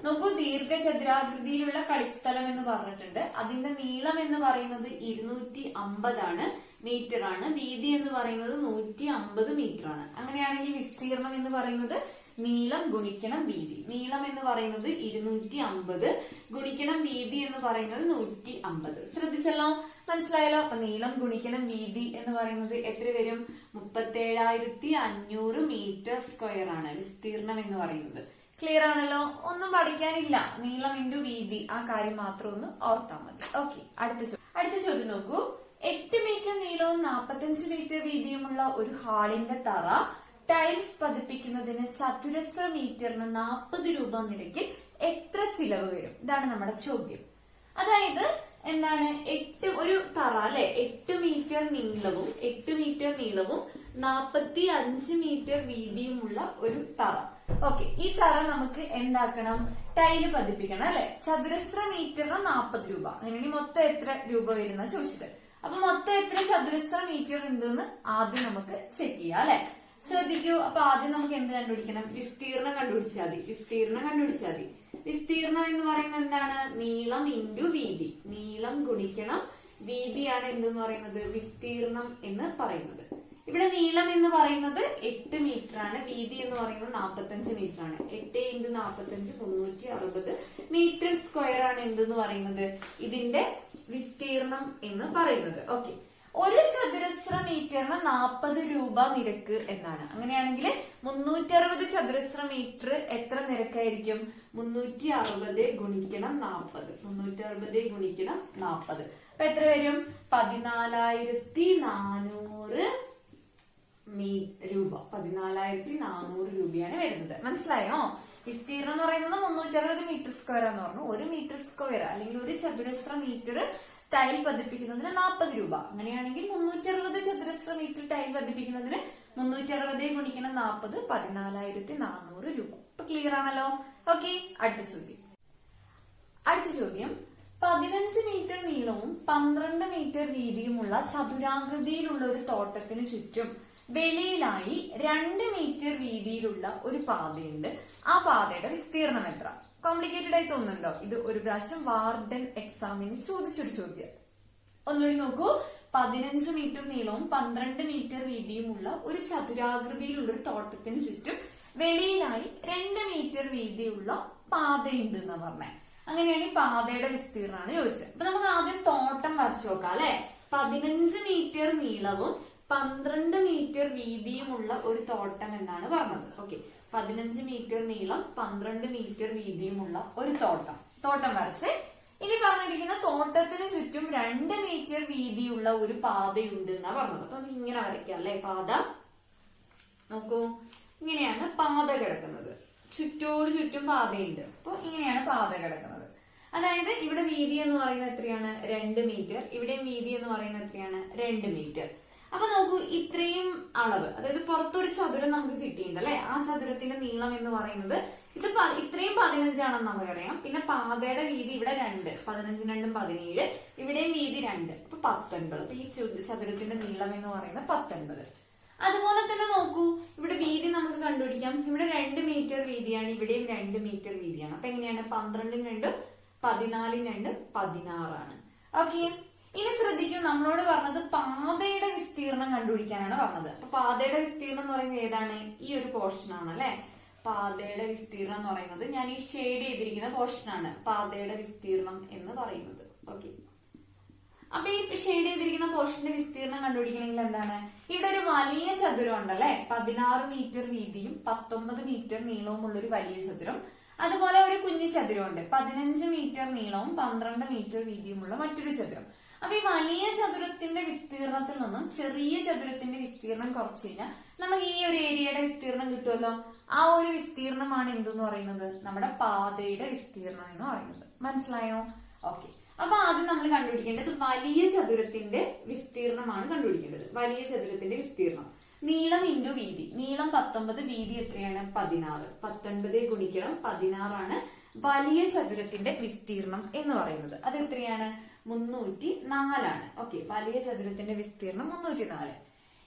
നോക്കൂ, ദീർഘചതുരാകൃതിയിലുള്ള കളിസ്ഥലം എന്ന് പറഞ്ഞിട്ടുണ്ട്. അതിന്റെ നീളം എന്ന് പറയുന്നത് 250 മീറ്റർ ആണ്. വീതി എന്ന് പറയുന്നത് 150 മീറ്റർ ആണ്. അങ്ങനെയാണെങ്കിൽ വിസ്തീർണം എന്ന് പറയുന്നത് നീളം ഗുണിക്കണം വീതി. നീളം എന്ന് പറയുന്നത് 250 ഗുണിക്കണം വീതി എന്ന് പറയുന്നത് 150. ശ്രദ്ധിച്ചല്ലോ? മനസ്സിലായല്ലോ? അപ്പൊ നീളം ഗുണിക്കണം വീതി എന്ന് പറയുന്നത് എത്ര വരും? 37,500 മീറ്റർ സ്ക്വയർ ആണ് വിസ്തീർണം എന്ന് പറയുന്നത്. ക്ലിയർ ആണല്ലോ? ഒന്നും പഠിക്കാനില്ല. നീളം ഇൻറ്റു വീതി, ആ കാര്യം മാത്രം ഒന്ന് ഓർത്താൽ മതി. ഓക്കെ. അടുത്ത ചോദ്യം നോക്കൂ. 8 മീറ്റർ നീളവും 45 മീറ്റർ വീതിയുമുള്ള ഒരു ഹാളിന്റെ തറ ടൈൽസ് പതിപ്പിക്കുന്നതിന് ചതുരശ്ര മീറ്ററിന് 40 രൂപ നിരക്കിൽ എത്ര ചിലവ് വരും? ഇതാണ് നമ്മുടെ ചോദ്യം. അതായത് എന്താണ്? ഒരു തറ അല്ലെ, 8 മീറ്റർ നീളവും 45 മീറ്റർ വീതിയുമുള്ള ഒരു തറ. ഓക്കെ. ഈ തറ നമുക്ക് എന്താക്കണം? ടൈല് പതിപ്പിക്കണം അല്ലെ. ചതുരശ്ര മീറ്ററിന് 40 രൂപ. അങ്ങനെയാണെങ്കിൽ മൊത്തം എത്ര രൂപ വരുന്ന ചോദിച്ചത്. അപ്പൊ മൊത്തം എത്ര ചതുരശ്ര മീറ്റർ ഉണ്ടെന്ന് ആദ്യം നമുക്ക് ചെക്ക് ചെയ്യാം അല്ലെ. ശ്രദ്ധിക്കൂ. അപ്പൊ ആദ്യം നമുക്ക് എന്ത് കണ്ടുപിടിക്കണം? വിസ്തീർണം കണ്ടുപിടിച്ചാൽ മതി. വിസ്തീർണം എന്ന് പറയുന്നത് എന്താണ്? നീളം ഇൻറ്റു വീതി. നീളം ഗുണിക്കണം വീതിയാണ് എന്തെന്ന് പറയുന്നത്? വിസ്തീർണം എന്ന് പറയുന്നത്. ഇവിടെ നീളം എന്ന് പറയുന്നത് 8 മീറ്റർ ആണ്. വീതി എന്ന് പറയുന്നത് 45 മീറ്റർ ആണ്. 8 × 45 360 മീറ്റർ സ്ക്വയർ ആണ് എന്തെന്ന് പറയുന്നത്? ഇതിന്റെ വിസ്തീർണം എന്ന് പറയുന്നത്. ഓക്കെ. ഒരു ചതുരശ്ര മീറ്ററിന് 40 രൂപ നിരക്ക് എന്നാണ്. അങ്ങനെയാണെങ്കിൽ 360 ചതുരശ്ര മീറ്റർ എത്ര നിരക്കായിരിക്കും? 360 ഗുണിക്കണം 40. 360 ഗുണിക്കണം 40. അപ്പൊ എത്ര വരും? 14,400 രൂപ. 14,400 രൂപയാണ് വരുന്നത്. മനസ്സിലായോ? വിസ്തീർണം എന്ന് പറയുന്നത് 360 മീറ്റർ സ്ക്വയർ എന്ന് പറഞ്ഞു. ഒരു മീറ്റർ സ്ക്വയർ അല്ലെങ്കിൽ ഒരു ചതുരശ്ര മീറ്റർ ടൈൽ പതിപ്പിക്കുന്നതിന് 40 രൂപ. അങ്ങനെയാണെങ്കിൽ 360 ചതുരശ്ര മീറ്റർ ടൈൽ പതിപ്പിക്കുന്നതിന് 360 ഗുണിക്കണം 40, 14,400 രൂപ. ഇപ്പൊ ക്ലിയർ ആണല്ലോ? ഓക്കെ. അടുത്ത ചോദ്യം 15 മീറ്റർ നീളവും 12 മീറ്റർ വീതിയുമുള്ള ചതുരാകൃതിയിലുള്ള ഒരു തോട്ടത്തിന് ചുറ്റും വെളിയിലായി 2 മീറ്റർ വീതിയിലുള്ള ഒരു പാതയുണ്ട്. ആ പാതയുടെ വിസ്തീർണം എത്ര? കോംപ്ലിക്കേറ്റഡ് ആയി തോന്നുന്നുണ്ടോ? ഇത് ഒരു പ്രാവശ്യം വാർഡൻ എക്സാമിന് ചോദിച്ചൊരു ചോദ്യം. ഒന്നുകൂടി നോക്കൂ. 15 മീറ്റർ നീളവും 12 മീറ്റർ വീതിയുമുള്ള ഒരു ചതുരാകൃതിയിലുള്ള ഒരു തോട്ടത്തിന് ചുറ്റും വെളിയിലായി 2 മീറ്റർ വീതിയുള്ള പാതയുണ്ട് എന്നാ പറഞ്ഞേ. അങ്ങനെയാണ് ഈ പാതയുടെ വിസ്തീർണമാണ് ചോദിച്ചത്. അപ്പൊ നമുക്ക് ആദ്യം തോട്ടം വരച്ചു നോക്കാം അല്ലെ. 15 മീറ്റർ നീളവും 12 മീറ്റർ വീതിയുമുള്ള ഒരു തോട്ടം എന്നാണ് പറഞ്ഞത്. ഓക്കെ, 15 മീറ്റർ നീളം 12 മീറ്റർ വീതിയുമുള്ള ഒരു തോട്ടം വരച്ച്. ഇനി പറഞ്ഞിരിക്കുന്ന തോട്ടത്തിന് ചുറ്റും 2 മീറ്റർ വീതിയുള്ള ഒരു പാതയുണ്ട് എന്നാ പറഞ്ഞത്. അപ്പൊ നമുക്ക് ഇങ്ങനെ വരയ്ക്കാം അല്ലെ പാത. നോക്കൂ, ഇങ്ങനെയാണ് പാത കിടക്കുന്നത്. ചുറ്റും പാതയുണ്ട്. അപ്പൊ ഇങ്ങനെയാണ് പാത കിടക്കുന്നത്. അതായത് ഇവിടെ വീതി എന്ന് പറയുന്നത് എത്രയാണ്? 2 മീറ്റർ. ഇവിടെയും വീതി എന്ന് പറയുന്നത് എത്രയാണ്? 2 മീറ്റർ. അപ്പൊ നോക്കൂ, ഇത്രയും അളവ്, അതായത് പുറത്തൊരു ചതുരം നമുക്ക് കിട്ടിയിട്ടുണ്ട് അല്ലെ. ആ ചതുരത്തിന്റെ നീളം എന്ന് പറയുന്നത് ഇത് ഇത്രയും 15 ആണെന്ന് നമുക്കറിയാം. പിന്നെ പാതയുടെ വീതി ഇവിടെ 2, 15 2 17. ഇവിടെയും വീതി 2, അപ്പൊ 19. അപ്പൊ ഈ ചതുരത്തിന്റെ നീളം എന്ന് പറയുന്നത് 19. അതുപോലെ തന്നെ നോക്കൂ, ഇവിടെ വീതി നമുക്ക് കണ്ടുപിടിക്കാം. ഇവിടെ 2 മീറ്റർ വീതിയാണ്, ഇവിടെയും 2 മീറ്റർ വീതിയാണ്. അപ്പൊ എങ്ങനെയാണ്? 12 2 14 2 16 ആണ്. ഓക്കെ, ഇനി ശ്രദ്ധിക്കും, നമ്മളോട് പറഞ്ഞത് പാതയുടെ വിസ്തീർണം കണ്ടുപിടിക്കാനാണ് പറഞ്ഞത്. അപ്പൊ പാതയുടെ വിസ്തീർണം എന്ന് പറയുന്നത് ഏതാണ്? ഈ ഒരു പോർഷൻ ആണ് അല്ലെ. പാതയുടെ വിസ്തീർണം എന്ന് പറയുന്നത് ഞാൻ ഈ ഷെയ്ഡ് ചെയ്തിരിക്കുന്ന പോർഷൻ ആണ് പാതയുടെ വിസ്തീർണം എന്ന് പറയുന്നത്. ഓക്കെ, അപ്പൊ ഈ ഷെയ്ഡ് ചെയ്തിരിക്കുന്ന പോർഷന്റെ വിസ്തീർണം കണ്ടുപിടിക്കണമെങ്കിൽ എന്താണ്? ഇവിടെ ഒരു വലിയ ചതുരം ഉണ്ടല്ലേ, 16 മീറ്റർ വീതിയും 19 മീറ്റർ നീളവും ഉള്ള ഒരു വലിയ ചതുരം. അതുപോലെ ഒരു കുഞ്ഞു ചതുരമുണ്ട്, 15 മീറ്റർ നീളവും 12 മീറ്റർ വീതിയുമുള്ള മറ്റൊരു ചതുരം. അപ്പൊ ഈ വലിയ ചതുരത്തിന്റെ വിസ്തീർണത്തിൽ നിന്നും ചെറിയ ചതുരത്തിന്റെ വിസ്തീർണം കുറച്ച് കഴിഞ്ഞാൽ നമുക്ക് ഈ ഒരു ഏരിയയുടെ വിസ്തീർണം കിട്ടുമല്ലോ. ആ ഒരു വിസ്തീർണമാണ് എന്തെന്ന് പറയുന്നത്? നമ്മുടെ പാതയുടെ വിസ്തീർണം എന്ന് പറയുന്നത്. മനസ്സിലായോ? ഓക്കെ, അപ്പൊ ആദ്യം നമ്മൾ കണ്ടുപിടിക്കേണ്ടത് വലിയ ചതുരത്തിന്റെ വിസ്തീർണമാണ് കണ്ടുപിടിക്കേണ്ടത്. വലിയ ചതുരത്തിന്റെ വിസ്തീർണം നീളം ഇൻറ്റു വീതി. നീളം 19, വീതി എത്രയാണ്? 16. 19 ഗുണിക്കണം 16 ആണ് വലിയ ചതുരത്തിന്റെ വിസ്തീർണം എന്ന് പറയുന്നത്. അത് എത്രയാണ്? 304 ആണ്. ഓക്കെ, വലിയ ചതുരത്തിന്റെ വിസ്തീർണം 304.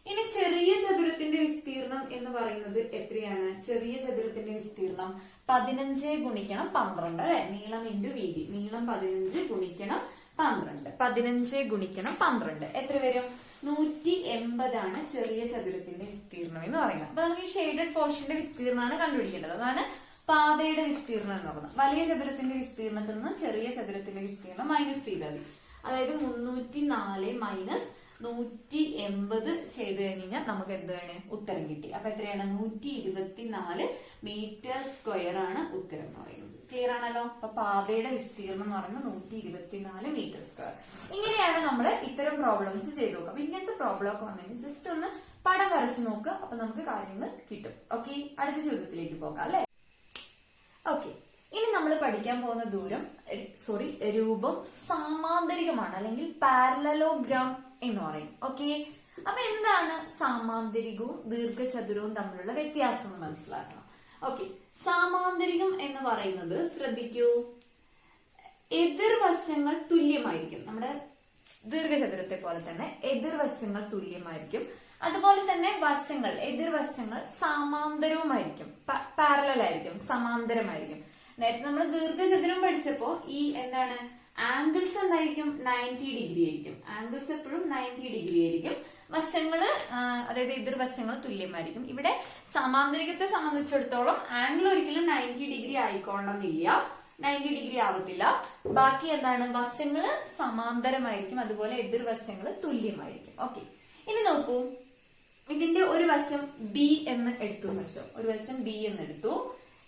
ഇനി ചെറിയ ചതുരത്തിന്റെ വിസ്തീർണം എന്ന് പറയുന്നത് എത്രയാണ്? ചെറിയ ചതുരത്തിന്റെ വിസ്തീർണം 15 ഗുണിക്കണം 12 അല്ലെ. നീളം ഇൻറ്റു വീതി. നീളം 15 ഗുണിക്കണം 12. 15 ഗുണിക്കണം 12 എത്ര വരും? 180 ആണ് ചെറിയ ചതുരത്തിന്റെ വിസ്തീർണം എന്ന് പറയുന്നത്. അപ്പൊ നമുക്ക് ഈ ഷെയ്ഡഡ് പോർഷന്റെ വിസ്തീർണ്ണമാണ് കണ്ടുപിടിക്കേണ്ടത്. അതാണ് പാതയുടെ വിസ്തീർണം എന്ന് പറയുന്നത്. വലിയ ചതുരത്തിന്റെ വിസ്തീർണത്തിൽ നിന്ന് ചെറിയ ചതുരത്തിന്റെ വിസ്തീർണം മൈനസ് ചെയ്താൽ മതി. അതായത് 304 മൈനസ് 180 ചെയ്ത് കഴിഞ്ഞാൽ നമുക്ക് എന്താണ് ഉത്തരം കിട്ടി. അപ്പൊ എത്രയാണ്? 124 മീറ്റർ സ്ക്വയർ ആണ് ഉത്തരം എന്ന് പറയുന്നത്. ക്ലിയർ ആണല്ലോ? അപ്പൊ പാതയുടെ വിസ്തീർണം എന്ന് പറയുന്നത് 124 മീറ്റർ സ്ക്വയർ. ഇങ്ങനെയാണ് നമ്മൾ ഇത്തരം പ്രോബ്ലംസ് ചെയ്ത് നോക്കുക. അപ്പൊ ഇങ്ങനത്തെ പ്രോബ്ലം ഒക്കെ വന്നെങ്കിൽ ജസ്റ്റ് ഒന്ന് പടം വരച്ചു നോക്കുക. അപ്പൊ നമുക്ക് കാര്യങ്ങൾ കിട്ടും. ഓക്കെ, അടുത്ത ചോദ്യത്തിലേക്ക് പോകാം അല്ലെ. ഓക്കെ, ഇനി നമ്മൾ പഠിക്കാൻ പോകുന്ന രൂപം സാമാന്തരികമാണ്, അല്ലെങ്കിൽ പാരലലോഗ്രാം എന്ന് പറയും. ഓക്കെ, അപ്പൊ എന്താണ് സാമാന്തരികവും ദീർഘചതുരവും തമ്മിലുള്ള വ്യത്യാസം എന്ന് മനസ്സിലാക്കണം. ഓക്കെ, സാമാന്തരികം എന്ന് പറയുന്നത് ശ്രദ്ധിക്കൂ, എതിർവശങ്ങൾ തുല്യമായിരിക്കും. നമ്മുടെ ദീർഘചതുരത്തെ പോലെ തന്നെ എതിർവശങ്ങൾ തുല്യമായിരിക്കും. അതുപോലെ തന്നെ എതിർവശങ്ങൾ സമാന്തരവുമായിരിക്കും, പാരലൽ ആയിരിക്കും, സമാന്തരമായിരിക്കും. നേരത്തെ നമ്മൾ ദീർഘചതുരം പഠിച്ചപ്പോ ഈ എന്താണ് ആംഗിൾസ് എന്തായിരിക്കും? 90 ഡിഗ്രി ആയിരിക്കും. ആംഗിൾസ് എപ്പോഴും 90 ഡിഗ്രി ആയിരിക്കും. വശങ്ങള് അതായത് എതിർവശങ്ങൾ തുല്യമായിരിക്കും. ഇവിടെ സമാന്തരികത്തെ സംബന്ധിച്ചിടത്തോളം ആംഗിൾ ഒരിക്കലും 90 ഡിഗ്രി ആയിക്കൊള്ളണമെന്നില്ല, 90 ഡിഗ്രി ആവത്തില്ല. ബാക്കി എന്താണ്? വശങ്ങള് സമാന്തരമായിരിക്കും, അതുപോലെ എതിർവശങ്ങൾ തുല്യമായിരിക്കും. ഓക്കെ, ഇനി നോക്കൂ, ഇതിന്റെ ഒരു വശം ബി എന്ന് എടുത്തു. ഒരു വശം ബി എന്ന് എടുത്തു.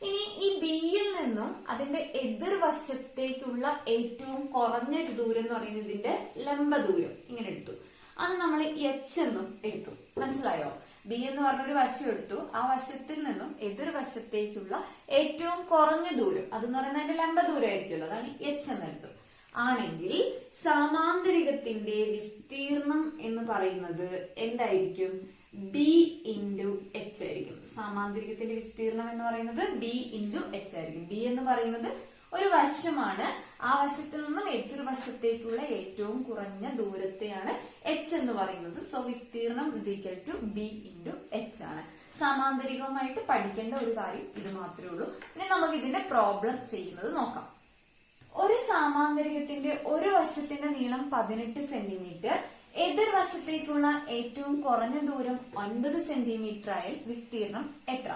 ഇനി ഈ ബിയിൽ നിന്നും അതിന്റെ എതിർവശത്തേക്കുള്ള ഏറ്റവും കുറഞ്ഞ ദൂരം എന്ന് പറയുന്നത് ഇതിന്റെ ലംബ ദൂരം ഇങ്ങനെ എടുത്തു. അത് നമ്മൾ എച്ച് എന്നും എടുത്തു. മനസ്സിലായോ? ബി എന്ന് പറഞ്ഞൊരു വശം എടുത്തു. ആ വശത്തിൽ നിന്നും എതിർവശത്തേക്കുള്ള ഏറ്റവും കുറഞ്ഞ ദൂരം അതെന്ന് പറയുന്നത് അതിന്റെ ലംബ ദൂരം ആയിരിക്കുമല്ലോ, അതാണ് എച്ച് എന്നെടുത്തു. ആണെങ്കിൽ സമാന്തരികത്തിന്റെ വിസ്തീർണം എന്ന് പറയുന്നത് എന്തായിരിക്കും? ബി ഇൻറ്റു എച്ച് ആയിരിക്കും. സമാന്തരികത്തിന്റെ വിസ്തീർണം എന്ന് പറയുന്നത് ബി ഇൻറ്റു എച്ച് ആയിരിക്കും. ബി എന്ന് പറയുന്നത് ഒരു വശമാണ്. ആ വശത്തിൽ നിന്നും എതിർവശത്തേക്കുള്ള ഏറ്റവും കുറഞ്ഞ ദൂരത്തെയാണ് എച്ച് എന്ന് പറയുന്നത്. സോ വിസ്തീർണം is equal to b into h ആണ്. സമാന്തരികവുമായിട്ട് പഠിക്കേണ്ട ഒരു കാര്യം ഇത് മാത്രമേ ഉള്ളൂ. ഇനി നമുക്ക് ഇതിന്റെ പ്രോബ്ലം ചെയ്യുന്നത് നോക്കാം. ഒരു സമാന്തരികത്തിന്റെ ഒരു വശത്തിന്റെ നീളം 18 സെന്റിമീറ്റർ, എതിർവശത്തേക്കുള്ള ഏറ്റവും കുറഞ്ഞ ദൂരം 9 സെന്റിമീറ്റർ ആയാൽ വിസ്തീർണം എത്ര?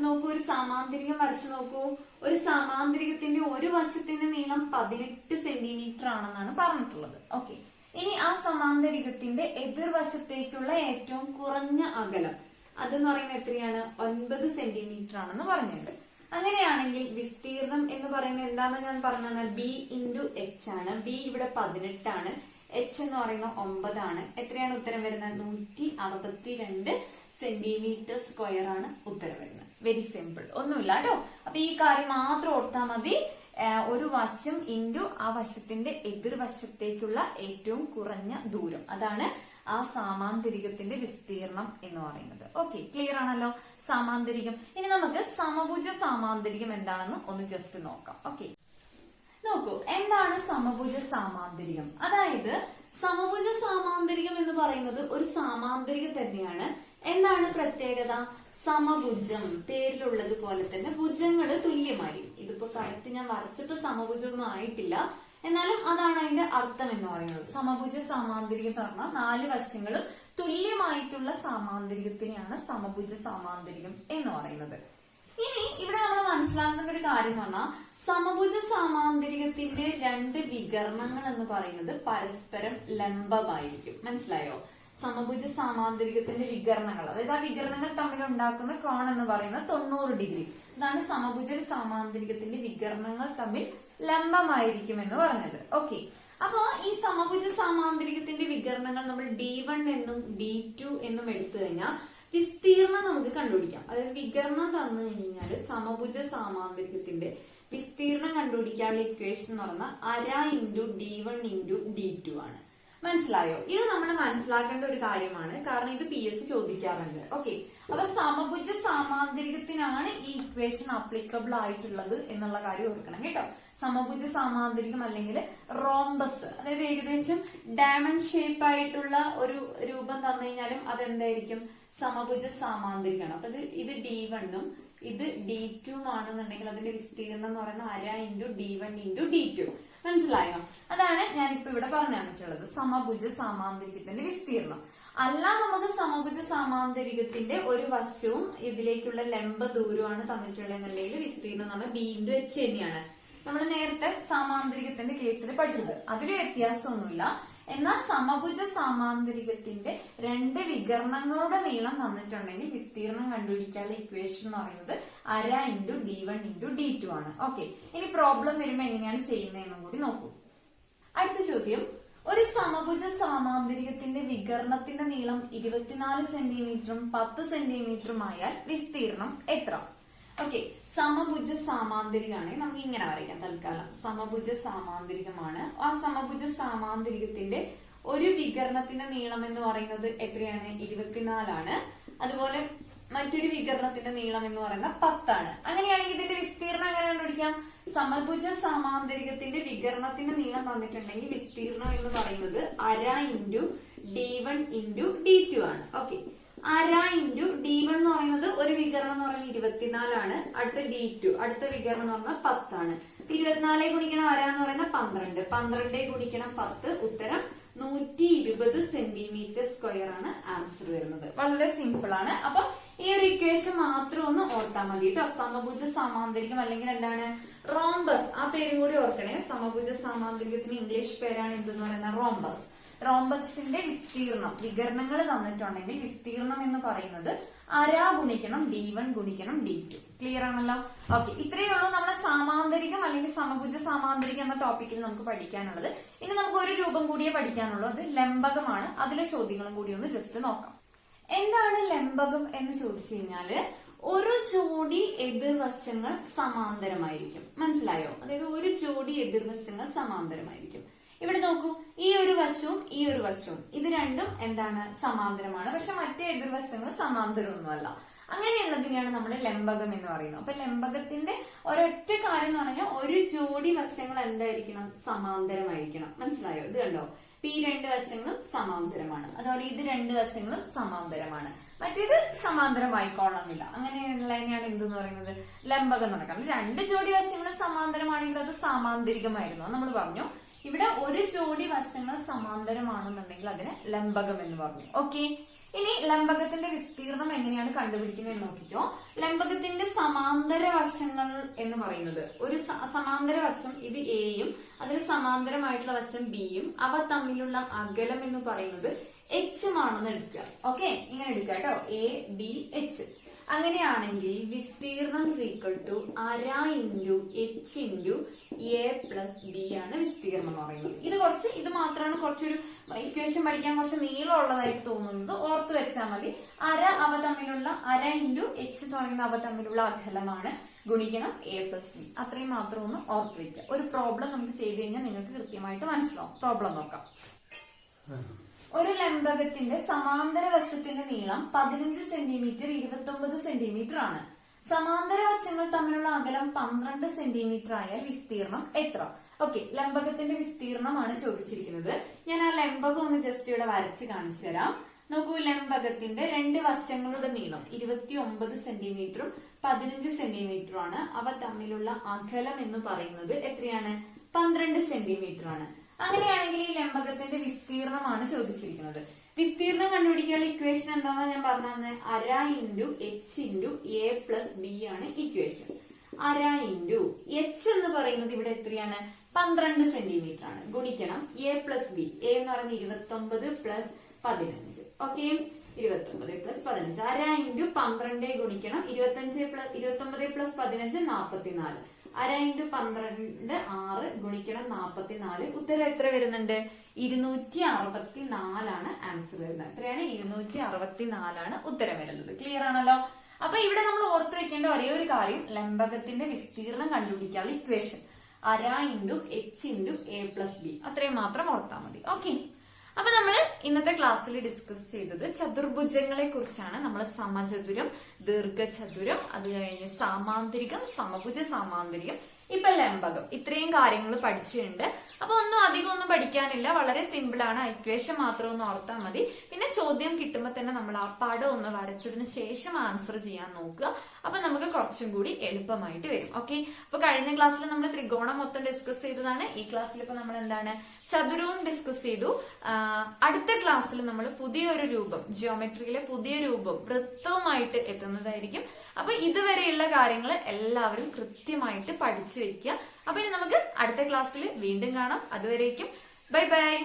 നോക്കൂ, ഒരു സമാന്തരികം വരച്ചു നോക്കൂ. ഒരു സമാന്തരികത്തിന്റെ ഒരു വശത്തിന്റെ നീളം 18 സെന്റിമീറ്റർ ആണെന്നാണ് പറഞ്ഞിട്ടുള്ളത്. ഓക്കെ, ഇനി ആ സമാന്തരികത്തിന്റെ എതിർവശത്തേക്കുള്ള ഏറ്റവും കുറഞ്ഞ അകലം അതെന്ന് പറയുന്നത് എത്രയാണ്? 9 സെന്റിമീറ്റർ ആണെന്ന് പറഞ്ഞിട്ടുണ്ട്. അങ്ങനെയാണെങ്കിൽ വിസ്തീർണം എന്ന് പറയുന്നത് എന്താണെന്ന് ഞാൻ പറഞ്ഞാൽ ബി ഇൻറ്റു എച്ച് ആണ്. ബി ഇവിടെ 18 ആണ്, എച്ച് എന്ന് പറയുന്നത് 9 ആണ്. എത്രയാണ് ഉത്തരം വരുന്നത്? 162 സെന്റിമീറ്റർ സ്ക്വയർ ആണ് ഉത്തരം വരുന്നത്. വെരി സിമ്പിൾ, ഒന്നുമില്ല കേട്ടോ. അപ്പൊ ഈ കാര്യം മാത്രം ഓർത്താൽ മതി. ഒരു വശം ഇൻറ്റു ആ വശത്തിന്റെ എതിർവശത്തേക്കുള്ള ഏറ്റവും കുറഞ്ഞ ദൂരം, അതാണ് ആ സാമാന്തരികത്തിന്റെ വിസ്തീർണം എന്ന് പറയുന്നത്. ഓക്കെ, ക്ലിയർ ആണല്ലോ സാമാന്തരികം. ഇനി നമുക്ക് സമഭുജ സാമാന്തരികം എന്താണെന്ന് ഒന്ന് ജസ്റ്റ് നോക്കാം. ഓക്കെ, നോക്കൂ, എന്താണ് സമഭുജ സാമാന്തരികം? അതായത് സമഭുജ സാമാന്തരികം എന്ന് പറയുന്നത് ഒരു സാമാന്തരികം തന്നെയാണ്. എന്താണ് പ്രത്യേകത? സമഭുജം, പേരിലുള്ളത് പോലെ തന്നെ ഭുജങ്ങൾ തുല്യമായിരിക്കും. ഇതിപ്പോ കഴുത്ത് ഞാൻ വരച്ചപ്പോ സമഭുജമൊന്നും ആയിട്ടില്ല, എന്നാലും അതാണ് അതിന്റെ അർത്ഥം എന്ന് പറയുന്നത്. സമഭുജ സാമാന്തരികം എന്ന് പറഞ്ഞാൽ 4 വശങ്ങളും തുല്യമായിട്ടുള്ള സാമാന്തരികത്തിനെയാണ് സമഭുജ സാമാന്തരികം എന്ന് പറയുന്നത്. ഇനി ഇവിടെ നമ്മൾ മനസ്സിലാക്കേണ്ട ഒരു കാര്യം എന്ന് പറഞ്ഞാൽ സമഭുജ സാമാന്തരികത്തിന്റെ 2 വികർണങ്ങൾ എന്ന് പറയുന്നത് പരസ്പരം ലംബമായിരിക്കും. മനസ്സിലായോ? സമഭുജ സാമാന്തരികത്തിന്റെ വികർണങ്ങൾ, അതായത് ആ വികർണങ്ങൾ തമ്മിൽ ഉണ്ടാക്കുന്ന കോൺ എന്ന് പറയുന്നത് 90 ഡിഗ്രി. ഇതാണ് സമഭുജ സാമാന്തരികത്തിന്റെ വികർണങ്ങൾ തമ്മിൽ ലംബമായിരിക്കും എന്ന് പറഞ്ഞത്. ഓക്കെ, അപ്പോ ഈ സമഭുജ സാമാന്തരികത്തിന്റെ വികർണങ്ങൾ നമ്മൾ D1 എന്നും D2 എന്നും എടുത്തു കഴിഞ്ഞാൽ വിസ്തീർണം നമുക്ക് കണ്ടുപിടിക്കാം. അതായത് വികർണം തന്നു കഴിഞ്ഞാൽ സമഭുജ സാമാന്തരികത്തിന്റെ വിസ്തീർണം കണ്ടുപിടിക്കാനുള്ള ഇക്വേഷൻ എന്ന് പറഞ്ഞാൽ 1/2 ഇൻറ്റു D1 ഇൻറ്റു D2 ആണ്. മനസ്സിലായോ? ഇത് നമ്മൾ മനസ്സിലാക്കേണ്ട ഒരു കാര്യമാണ്, കാരണം ഇത് PS ചോദിക്കാറുണ്ട്. ഓക്കെ, അപ്പൊ സമഭുജ സാമാന്തരികത്തിനാണ് ഈ ഇക്വേഷൻ അപ്ലിക്കബിൾ ആയിട്ടുള്ളത് എന്നുള്ള കാര്യം ഓർക്കണം കേട്ടോ. സമഭുജ സാമാന്തരികം അല്ലെങ്കിൽ റോംബസ്, അതായത് ഏകദേശം ഡയമണ്ട് ഷേപ്പ് ആയിട്ടുള്ള ഒരു രൂപം തന്നു കഴിഞ്ഞാലും അതെന്തായിരിക്കും? സമഭുജ സാമാന്തരികമാണ്. അപ്പൊ ഇത് D1ഉം ഇത് D2 ആണെന്നുണ്ടെങ്കിൽ അതിന്റെ വിസ്തീർണം എന്ന് പറയുന്നത് 1/2 ഇൻറ്റു D1 ഇൻറ്റു D2. മനസ്സിലായോ? അതാണ് ഞാനിപ്പോ ഇവിടെ പറഞ്ഞു തന്നിട്ടുള്ളത്, സമഭുജ സാമാന്തരികത്തിന്റെ വിസ്തീർണം. അല്ല, നമുക്ക് സമഭുജ സാമാന്തരികത്തിന്റെ ഒരു വശവും ഇതിലേക്കുള്ള ലംബ ദൂരമാണ് തന്നിട്ടുള്ളതെന്നുണ്ടെങ്കിൽ വിസ്തീർണം എന്ന് പറഞ്ഞാൽ B ഇൻറ്റു H തന്നെയാണ്. നമ്മൾ നേരത്തെ സാമാന്തരികത്തിന്റെ കേസിൽ പഠിച്ചത്. അതിൽ വ്യത്യാസമൊന്നുമില്ല. എന്നാൽ സമഭുജ സാമാന്തരികത്തിന്റെ 2 വികർണങ്ങളുടെ നീളം തന്നിട്ടുണ്ടെങ്കിൽ വിസ്തീർണം കണ്ടുപിടിക്കാനുള്ള ഇക്വേഷൻ എന്ന് പറയുന്നത് 1/2 ഇൻറ്റു D1 ഇൻറ്റു D2 ആണ്. ഓക്കെ, ഇനി പ്രോബ്ലം വരുമ്പോ എങ്ങനെയാണ് ചെയ്യുന്നതെന്നും കൂടി നോക്കൂ. അടുത്ത ചോദ്യം, ഒരു സമഭുജ സാമാന്തരികത്തിന്റെ വികർണത്തിന്റെ നീളം 24 സെന്റിമീറ്ററും 10 സെന്റിമീറ്ററും ആയാൽ വിസ്തീർണം എത്ര? ഓക്കെ, സമഭുജ സാമാന്തരികമാണ്, നമുക്ക് ഇങ്ങനെ പറയാം തൽക്കാലം. സമഭുജ സാമാന്തരികമാണ്. ആ സമഭുജ സാമാന്തരികത്തിന്റെ ഒരു വികർണത്തിന്റെ നീളം എന്ന് പറയുന്നത് എത്രയാണ്? 24 ആണ്. അതുപോലെ മറ്റൊരു വികരണത്തിന്റെ നീളം എന്ന് പറയുന്നത് 10 ആണ്. അങ്ങനെയാണെങ്കിൽ ഇതിന്റെ വിസ്തീർണം എങ്ങനെ കണ്ടുപിടിക്കാം? സമഭുജ സാമാന്തരികത്തിന്റെ വികരണത്തിന്റെ നീളം തന്നിട്ടുണ്ടെങ്കിൽ വിസ്തീർണം എന്ന് പറയുന്നത് 1/2 ഇൻറ്റു D1 ഇൻറ്റു D2 ആണ്. ഓക്കെ, 1/2 ഇൻറ്റു D1 എന്ന് പറയുന്നത് ഒരു വികരണം എന്ന് പറയുന്നത് 24 ആണ്. അടുത്ത D2 അടുത്ത വികരണം എന്ന് പറഞ്ഞാൽ 10 ആണ്. 24 ഗുണിക്കണം 1/2 എന്ന് പറയുന്നത് 12. 12 ഗുണിക്കണം 10, ഉത്തരം 120 സെന്റിമീറ്റർ സ്ക്വയർ ആണ് ആൻസർ വരുന്നത്. വളരെ സിമ്പിൾ ആണ്. അപ്പൊ ഈ ഒരു ഇക്വേഷൻ മാത്രം ഒന്ന് ഓർത്താൽ മതി കേട്ടോ. സമഭുജ സാമാന്തരികം അല്ലെങ്കിൽ എന്താണ്? റോംബസ്. ആ പേരും കൂടി ഓർക്കണേ. സമഭുജ സാമാന്തരികത്തിന് ഇംഗ്ലീഷ് പേരാണ് എന്തെന്ന് പറയുന്നത്? റോംബസ്. റോംബസിന്റെ വിസ്തീർണം, വികരണങ്ങൾ തന്നിട്ടുണ്ടെങ്കിൽ വിസ്തീർണം എന്ന് പറയുന്നത് 1/2 ഗുണിക്കണം D1 ഗുണിക്കണം D2. ക്ലിയർ ആണല്ലോ? ഓക്കെ, ഇത്രയേ ഉള്ളൂ നമ്മുടെ സാമാന്തരികം അല്ലെങ്കിൽ സമഭുജ സാമാന്തരികം എന്ന ടോപ്പിക്കിൽ നമുക്ക് പഠിക്കാനുള്ളത്. ഇനി നമുക്ക് ഒരു രൂപം കൂടിയേ പഠിക്കാനുള്ളൂ, അത് ലംബകമാണ്. അതിലെ ചോദ്യങ്ങളും കൂടി ഒന്ന് ജസ്റ്റ് നോക്കാം. എന്താണ് ലംബകം എന്ന് ചോദിച്ചു കഴിഞ്ഞാല് ഒരു ജോഡി എതിർവശങ്ങൾ സമാന്തരമായിരിക്കും. മനസ്സിലായോ? അതായത് ഒരു ജോഡി എതിർവശങ്ങൾ സമാന്തരമായിരിക്കും. ഇവിടെ നോക്കൂ, ഈ ഒരു വശവും ഈ ഒരു വശവും ഇത് രണ്ടും എന്താണ്? സമാന്തരമാണ്. പക്ഷെ മറ്റേ എതിർവശങ്ങൾ സമാന്തരമൊന്നുമല്ല. അങ്ങനെയുള്ളതിനെയാണ് നമ്മൾ ലംബകം എന്ന് പറയുന്നത്. അപ്പൊ ലംബകത്തിന്റെ ഒരൊറ്റ കാര്യം എന്ന് പറഞ്ഞാൽ ഒരു ജോഡി വശങ്ങൾ എന്തായിരിക്കണം? സമാന്തരമായിരിക്കണം. മനസ്സിലായോ? ഇത് കണ്ടോ, ഈ 2 വശങ്ങളും സമാന്തരമാണ്. അതുപോലെ ഇത് 2 വശങ്ങളും സമാന്തരമാണ്. മറ്റേത് സമാന്തരമായിക്കോളണമെന്നില്ല. അങ്ങനെയുള്ളതിനെയാണ് എന്തെന്ന് പറയുന്നത്? ലംബകം എന്ന് പറയുന്നത്. 2 ജോഡി വശങ്ങൾ സമാന്തരമാണെങ്കിൽ അത് സാമാന്തരികമായിരുന്നു, നമ്മൾ പറഞ്ഞു. ഇവിടെ ഒരു ജോഡി വശങ്ങൾ സമാന്തരമാണെന്നുണ്ടെങ്കിൽ അതിന് ലംബകം എന്ന് പറഞ്ഞു. ഓക്കെ, ഇനി ലംബകത്തിന്റെ വിസ്തീർണം എങ്ങനെയാണ് കണ്ടുപിടിക്കുന്നത് നോക്കിക്കോ. ലംബകത്തിന്റെ സമാന്തര വശങ്ങൾ എന്ന് പറയുന്നത് ഒരു സമാന്തര വശം ഇത് എയും അതിന് സമാന്തരമായിട്ടുള്ള വശം ബിയും അവ തമ്മിലുള്ള അകലം എന്ന് പറയുന്നത് എച്ചും ആണെന്ന് എടുക്കുക. ഓക്കെ, ഇങ്ങനെ എടുക്കുക കേട്ടോ, എ ഡി എച്ച്. അങ്ങനെയാണെങ്കിൽ വിസ്തീർണം ഈക്വൽ ടു അര into H into A plus B ആണ് വിസ്തീർണം എന്ന് പറയുന്നത്. ഇത് മാത്രമാണ് കുറച്ചൊരു ഇക്വേഷൻ പഠിക്കാൻ കുറച്ച് നീളമുള്ളതായിട്ട് തോന്നുന്നത്. ഓർത്ത് വെച്ചാൽ മതി. അവ തമ്മിലുള്ള അര ഇൻറ്റു എച്ച് എന്ന് പറയുന്ന അവ തമ്മിലുള്ള അകലമാണ് ഗുണിക്കണം എ പ്ലസ് ബി. അത്രയും മാത്രം ഒന്ന് ഓർത്ത് വെക്കുക. ഒരു പ്രോബ്ലം നമുക്ക് ചെയ്ത് കഴിഞ്ഞാൽ നിങ്ങൾക്ക് കൃത്യമായിട്ട് മനസ്സിലാവും. പ്രോബ്ലം നോക്കാം. ഒരു ലംബകത്തിന്റെ സമാന്തര വശത്തിന്റെ നീളം 15 സെന്റിമീറ്റർ 29 സെന്റിമീറ്റർ ആണ്. സമാന്തര വശങ്ങൾ തമ്മിലുള്ള അകലം 12 സെന്റിമീറ്റർ ആയാൽ വിസ്തീർണം എത്ര? ഓക്കെ, ലംബകത്തിന്റെ വിസ്തീർണമാണ് ചോദിച്ചിരിക്കുന്നത്. ഞാൻ ആ ലംബകം ഒന്ന് ജസ്റ്റ് ഇവിടെ വരച്ച് കാണിച്ചു തരാം. നോക്കൂ, ലംബകത്തിന്റെ രണ്ട് വശങ്ങളുടെ നീളം 29 സെന്റിമീറ്ററും 15 സെന്റിമീറ്ററും ആണ്. അവ തമ്മിലുള്ള അകലം എന്ന് പറയുന്നത് എത്രയാണ്? 12 സെന്റിമീറ്റർ ആണ്. അങ്ങനെയാണെങ്കിൽ ഈ ലംബകത്തിന്റെ വിസ്തീർണമാണ് ചോദിച്ചിരിക്കുന്നത്. വിസ്തീർണം കണ്ടുപിടിക്കാനുള്ള ഇക്വേഷൻ എന്താണെന്ന് ഞാൻ പറഞ്ഞു തന്നെ. അര into H into A plus B ആണ് ഇക്വേഷൻ. അര ഇൻറ്റു എച്ച് എന്ന് പറയുന്നത് ഇവിടെ എത്രയാണ്? 12 സെന്റിമീറ്റർ ആണ്. ഗുണിക്കണം എ പ്ലസ് ബി. എ എന്ന് പറയുന്നത് 29 പ്ലസ് 15. Okay, 29 plus 15. അര ഇൻറ്റു 12 ഗുണിക്കണം 29 പ്ലസ് 15 44. അര ഇൻറ്റു 12 6 ഗുണിക്കണം 44. ഉത്തരം എത്ര വരുന്നുണ്ട്? 264 ആണ് ആൻസർ വരുന്നത്. എത്രയാണ്? 264 ആണ് ഉത്തരം വരുന്നത്. ക്ലിയർ ആണല്ലോ? അപ്പൊ ഇവിടെ നമ്മൾ ഓർത്തു വെക്കേണ്ട ഒരേ ഒരു കാര്യം, ലംബകത്തിന്റെ വിസ്തീർണം കണ്ടുപിടിക്കാനുള്ള ഇക്വേഷൻ അര into H into A plus B. അത്രയും മാത്രം ഓർത്താൽ മതി. ഓക്കെ, അപ്പൊ നമ്മൾ ഇന്നത്തെ ക്ലാസ്സിൽ ഡിസ്കസ് ചെയ്തത് ചതുർഭുജങ്ങളെ കുറിച്ചാണ്. നമ്മൾ സമചതുരം, ദീർഘചതുരം, അത് കഴിഞ്ഞ് സാമാന്തരികം, സമഭുജ സാമാന്തരികം, ഇപ്പൊ ലംബകം, ഇത്രയും കാര്യങ്ങൾ പഠിച്ചിട്ടുണ്ട്. അപ്പൊ അധികം ഒന്നും പഠിക്കാനില്ല. വളരെ സിമ്പിൾ ആണ്. ഇക്വേഷൻ മാത്രം ഒന്ന് ഓർത്താൽ മതി. പിന്നെ ചോദ്യം കിട്ടുമ്പോൾ തന്നെ നമ്മൾ ആ പടം ഒന്ന് വരച്ചതിന് ശേഷം ആൻസർ ചെയ്യാൻ നോക്കുക. അപ്പൊ നമുക്ക് കുറച്ചും കൂടി എളുപ്പമായിട്ട് വരും. ഓക്കെ, അപ്പൊ കഴിഞ്ഞ ക്ലാസ്സിൽ നമ്മൾ ത്രികോണം മൊത്തം ഡിസ്കസ് ചെയ്തതാണ്. ഈ ക്ലാസ്സിൽ ഇപ്പൊ നമ്മൾ എന്താണ്? ചതുരവും ഡിസ്കസ് ചെയ്തു. അടുത്ത ക്ലാസ്സിൽ നമ്മൾ പുതിയൊരു രൂപം, ജിയോമെട്രിയിലെ പുതിയ രൂപം, വൃത്തവുമായിട്ട് എത്തുന്നതായിരിക്കും. അപ്പൊ ഇതുവരെയുള്ള കാര്യങ്ങൾ എല്ലാവരും കൃത്യമായിട്ട് പഠിച്ചു വെക്കുക. അപ്പൊ ഇനി നമുക്ക് അടുത്ത ക്ലാസ്സിൽ വീണ്ടും കാണാം. അതുവരേക്കും ബൈ ബൈ.